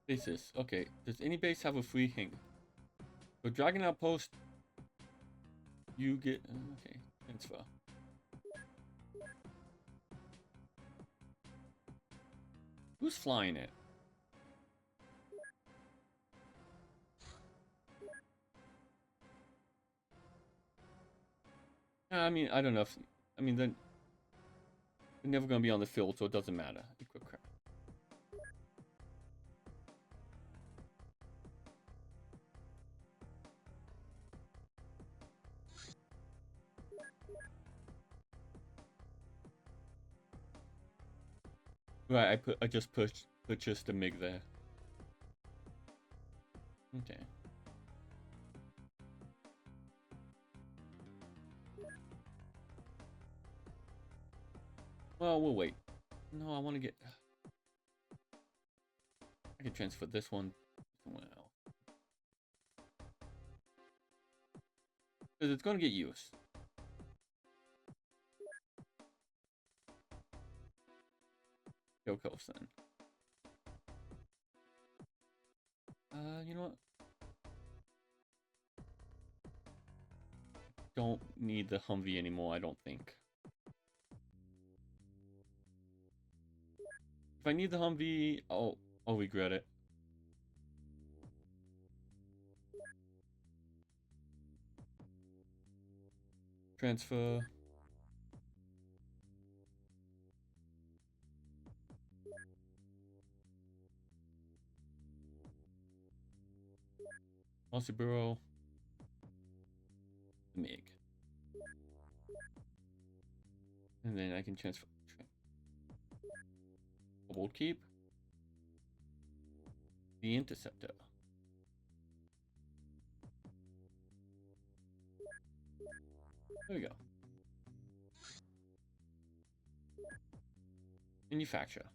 Bases. Okay. Does any base have a free hang? For Dragon Outpost, you get... Okay. Transfer. Who's flying it? I mean, I don't know if... I mean, then... They're never going to be on the field, so it doesn't matter. Equip crap. Right, I just purchased a MiG there. Okay. Well, we'll wait. No, I want to get... I can transfer this one somewhere else. Because it's going to get used. Go Coast then. You know what? Don't need the Humvee anymore, I don't think. If I need the Humvee, I'll regret it. Transfer. Policy Bureau. MiG. And then I can transfer. Gold Keep. The Interceptor. There we go. Manufacture.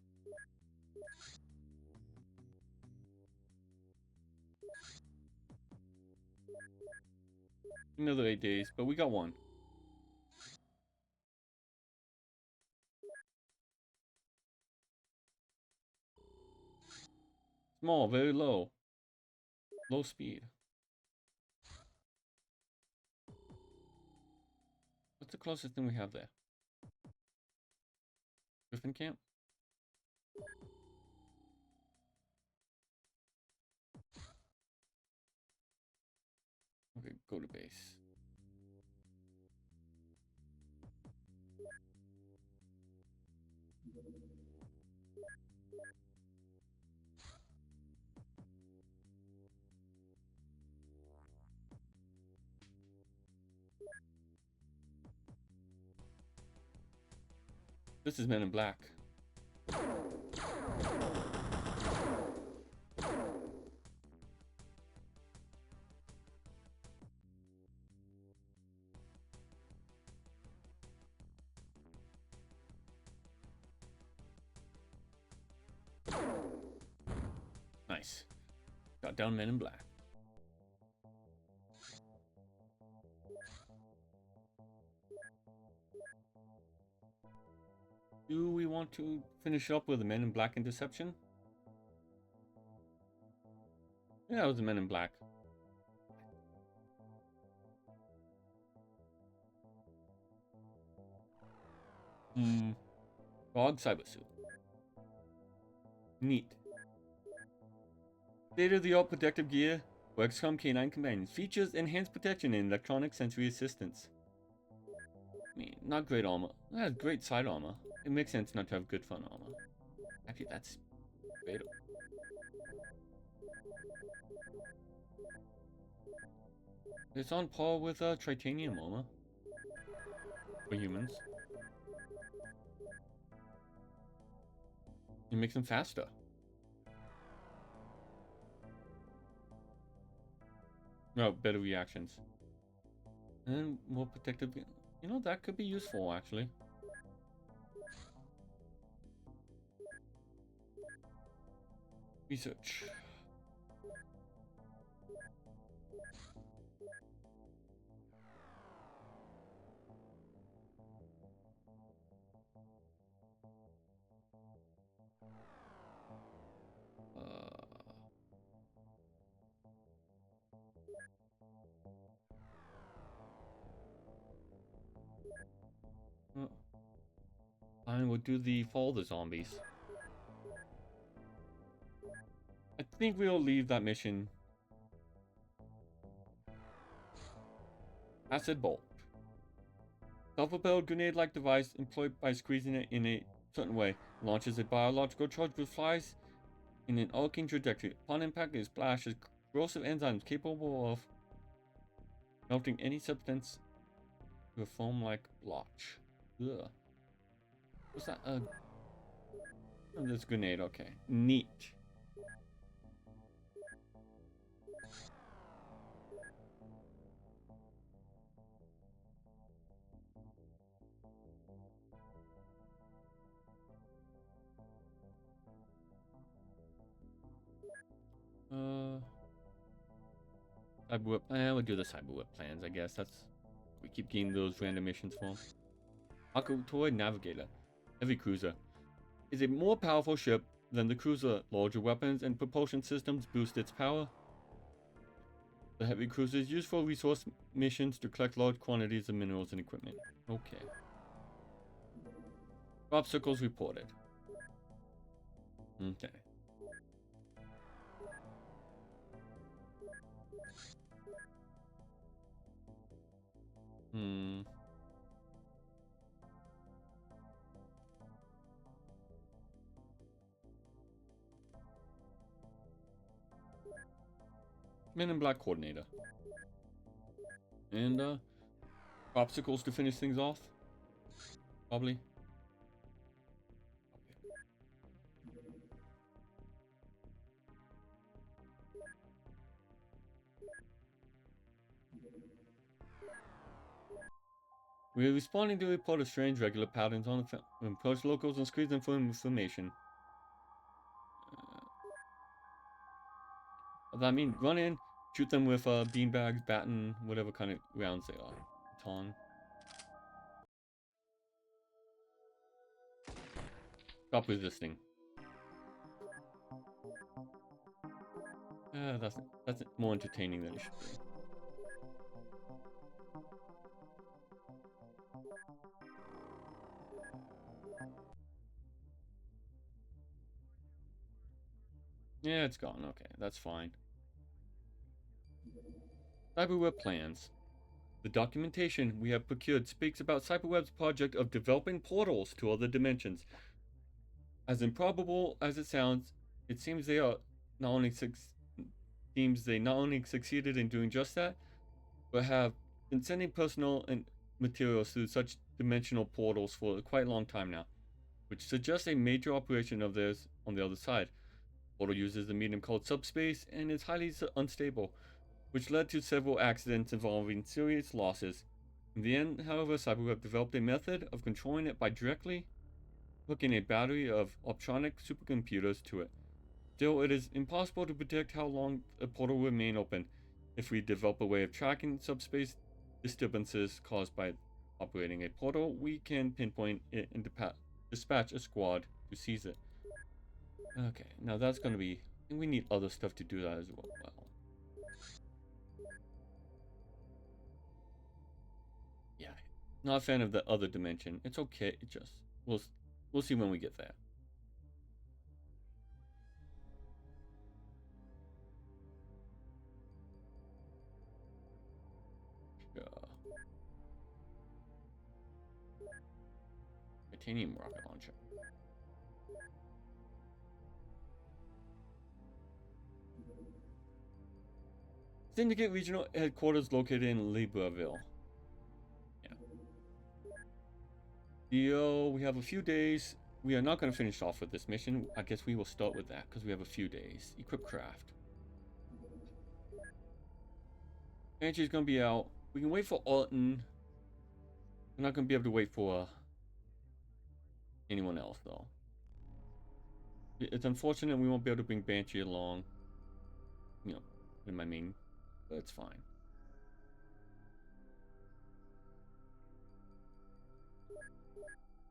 Another 8 days, but we got one. Small, very low. Low speed. What's the closest thing we have there? Griffin Camp? Okay, go to base. This is Men in Black. Nice. Got down Men in Black. Do we want to finish up with the Men in Black interception? Yeah, it was the Men in Black. Dog cybersuit. Neat. State-of-the-art protective gear for Xcom K9 companions. Features enhanced protection and electronic sensory assistance. I mean, not great armor. It has great side armor. It makes sense not to have good front armor. Actually, that's great. It's on par with titanium armor for humans. It makes them faster. No, better reactions. And more protective. You know, that could be useful, actually. Research. fine. We'll do the Fall of the Zombies. I think we'll leave that mission. Acid Bolt. Self-propelled grenade-like device employed by squeezing it in a certain way. Launches a biological charge which flies in an arcing trajectory. Upon impact, it splashes corrosive enzymes capable of melting any substance to a foam-like blotch. Ugh. What's that? Oh, this grenade. Okay. Neat. Cyberweb. We'll do the Cyberweb plans, I guess. We keep getting those random missions for. Aquatoid Navigator. Heavy Cruiser. Is a more powerful ship than the cruiser. Larger weapons and propulsion systems boost its power. The Heavy Cruiser is used for resource missions to collect large quantities of minerals and equipment. Okay. Obstacles reported. Okay. Men in Black Coordinator. And, obstacles to finish things off? Probably. We are responding to a report of strange regular patterns on the we approach locals and squeeze them for information. I mean, run in, shoot them with beanbags, baton, whatever kind of rounds they are. Baton. Stop resisting. That's more entertaining than it should be. Yeah, it's gone. Okay, that's fine. Cyberweb plans. The documentation we have procured speaks about Cyberweb's project of developing portals to other dimensions. As improbable as it sounds, it seems they not only succeeded in doing just that, but have been sending personnel and materials through such dimensional portals for quite a long time now, which suggests a major operation of theirs on the other side. Portal uses a medium called subspace and is highly unstable, which led to several accidents involving serious losses. In the end, however, Cyberweb developed a method of controlling it by directly hooking a battery of optronic supercomputers to it. Still, it is impossible to predict how long a portal will remain open. If we develop a way of tracking subspace disturbances caused by operating a portal, we can pinpoint it and dispatch a squad to seize it. Okay, now that's going to be... And we need other stuff to do that as well. Yeah, not a fan of the other dimension. It's okay, it just... We'll see when we get there. Titanium rocket launcher. Syndicate Regional Headquarters located in Libreville. Yeah. We have a few days. We are not going to finish off with this mission. I guess we will start with that because we have a few days. Equip craft. Banshee's going to be out. We can wait for Alton. We're not going to be able to wait for anyone else, though. It's unfortunate we won't be able to bring Banshee along. You know, in my main, but it's fine.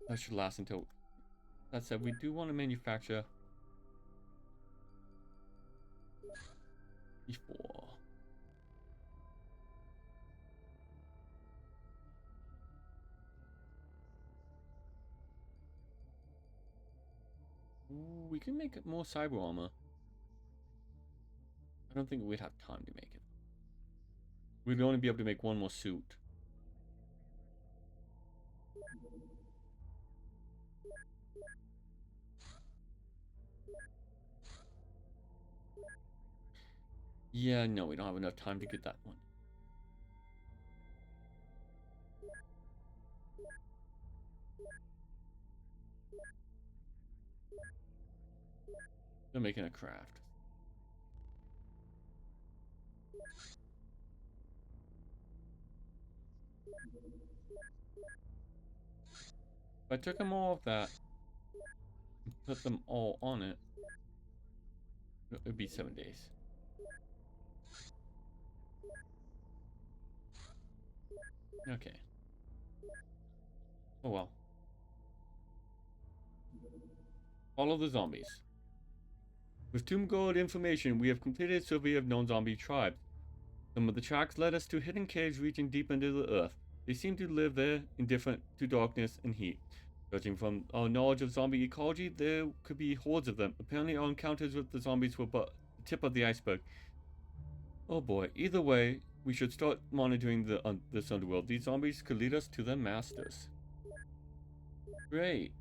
That should last until... That said, we do want to manufacture... before... Ooh, we can make more cyber armor. I don't think we'd have time to make it. We'd only be able to make one more suit. Yeah, no, we don't have enough time to get that one. They're making a craft. If I took them all off that and put them all on it, it would be 7 days. Okay. Oh well. Follow the zombies. With Tomb Gold information, we have completed a survey of known zombie tribes. Some of the tracks led us to hidden caves reaching deep into the earth. They seem to live there, indifferent to darkness and heat. Judging from our knowledge of zombie ecology, there could be hordes of them. Apparently our encounters with the zombies were but the tip of the iceberg. Oh boy, either way, we should start monitoring this underworld. These zombies could lead us to their masters. Great.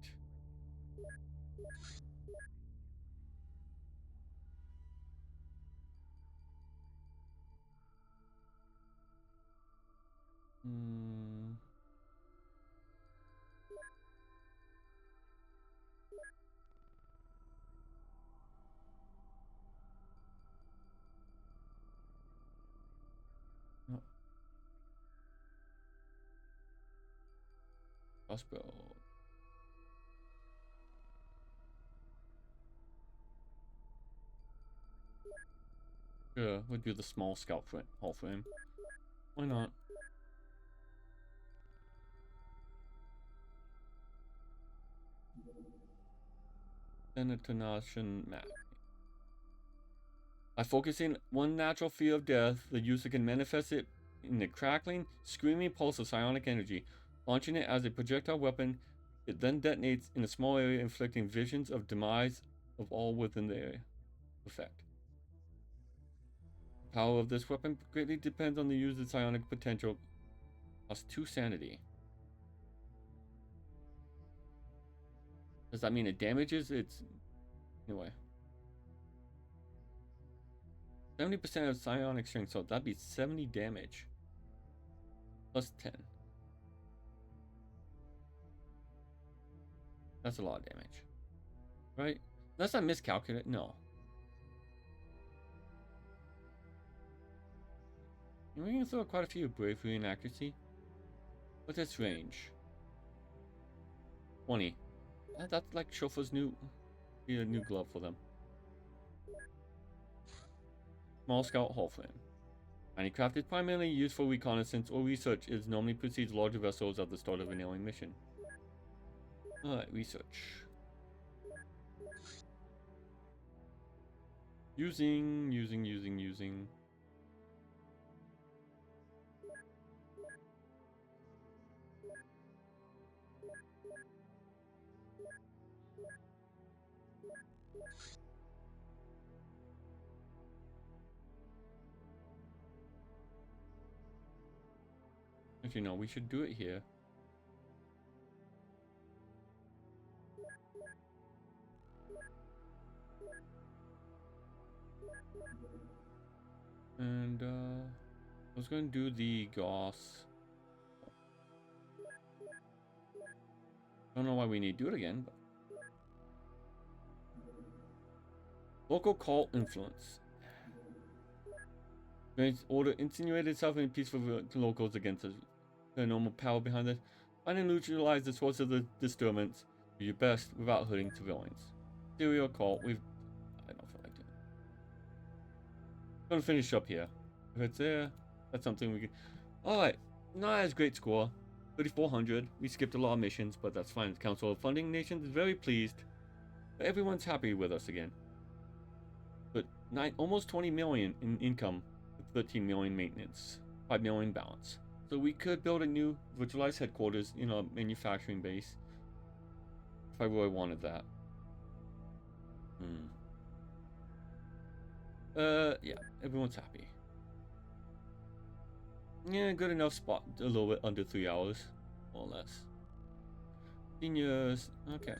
Oh. Crossbow. Sure, we'll do the small scout hull frame. Why not? Detonation map. By focusing one natural fear of death, the user can manifest it in a crackling, screaming pulse of psionic energy. Launching it as a projectile weapon, it then detonates in a small area, inflicting visions of demise of all within the area. Effect. The power of this weapon greatly depends on the user's psionic potential. Plus 2 sanity. Does that mean it damages its... Anyway. 70% of psionic strength, so that'd be 70 damage. Plus 10. That's a lot of damage. Right? Unless I miscalculate. No. And we can throw quite a few bravery and accuracy. What's its range? 20. That's like Chauffeur's new glove for them. Small scout hull frame. Handicraft is primarily used for reconnaissance or research. It normally precedes larger vessels at the start of an alien mission. Alright, research. Using. Actually, no, we should do it here. And, I was going to do the Goss. I don't know why we need to do it again, but... Local cult influence. Order insinuated itself in peaceful locals against the normal power behind this. Find and neutralize the source of the disturbance. Do your best without hurting civilians. Serial cult. I don't feel like doing it. I'm gonna finish up here. If it's there, that's something we can. Alright. Not as great score. 3,400. We skipped a lot of missions, but that's fine. The Council of Funding Nations is very pleased. Everyone's happy with us again. But almost 20 million in income. 13 million maintenance, 5 million balance. So we could build a new virtualized headquarters in a manufacturing base if I really wanted that. Hmm. Yeah, everyone's happy. Yeah, good enough spot. A little bit under 3 hours, more or less. Seniors, okay.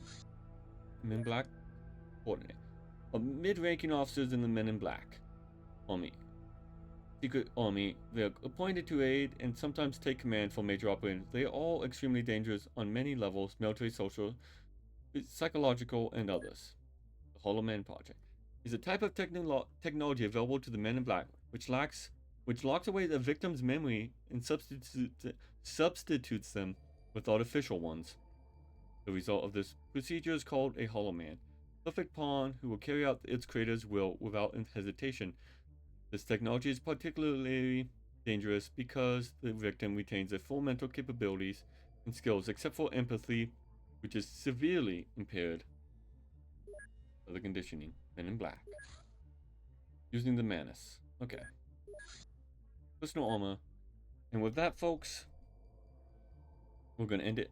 Men in Black, coordinate. Mid-ranking officers in the Men in Black Army. Secret Army. They're appointed to aid and sometimes take command for major operations. They are all extremely dangerous on many levels: military, social, psychological, and others. The Hollow Man Project is a type of technology available to the Men in Black, which locks away the victim's memory and substitutes them with artificial ones. The result of this procedure is called a Hollow Man, perfect pawn who will carry out its creator's will without hesitation. This technology is particularly dangerous because the victim retains their full mental capabilities and skills except for empathy, which is severely impaired by the conditioning. Men in Black. Using the Manus. Okay. Personal armor. And with that, folks, we're going to end it.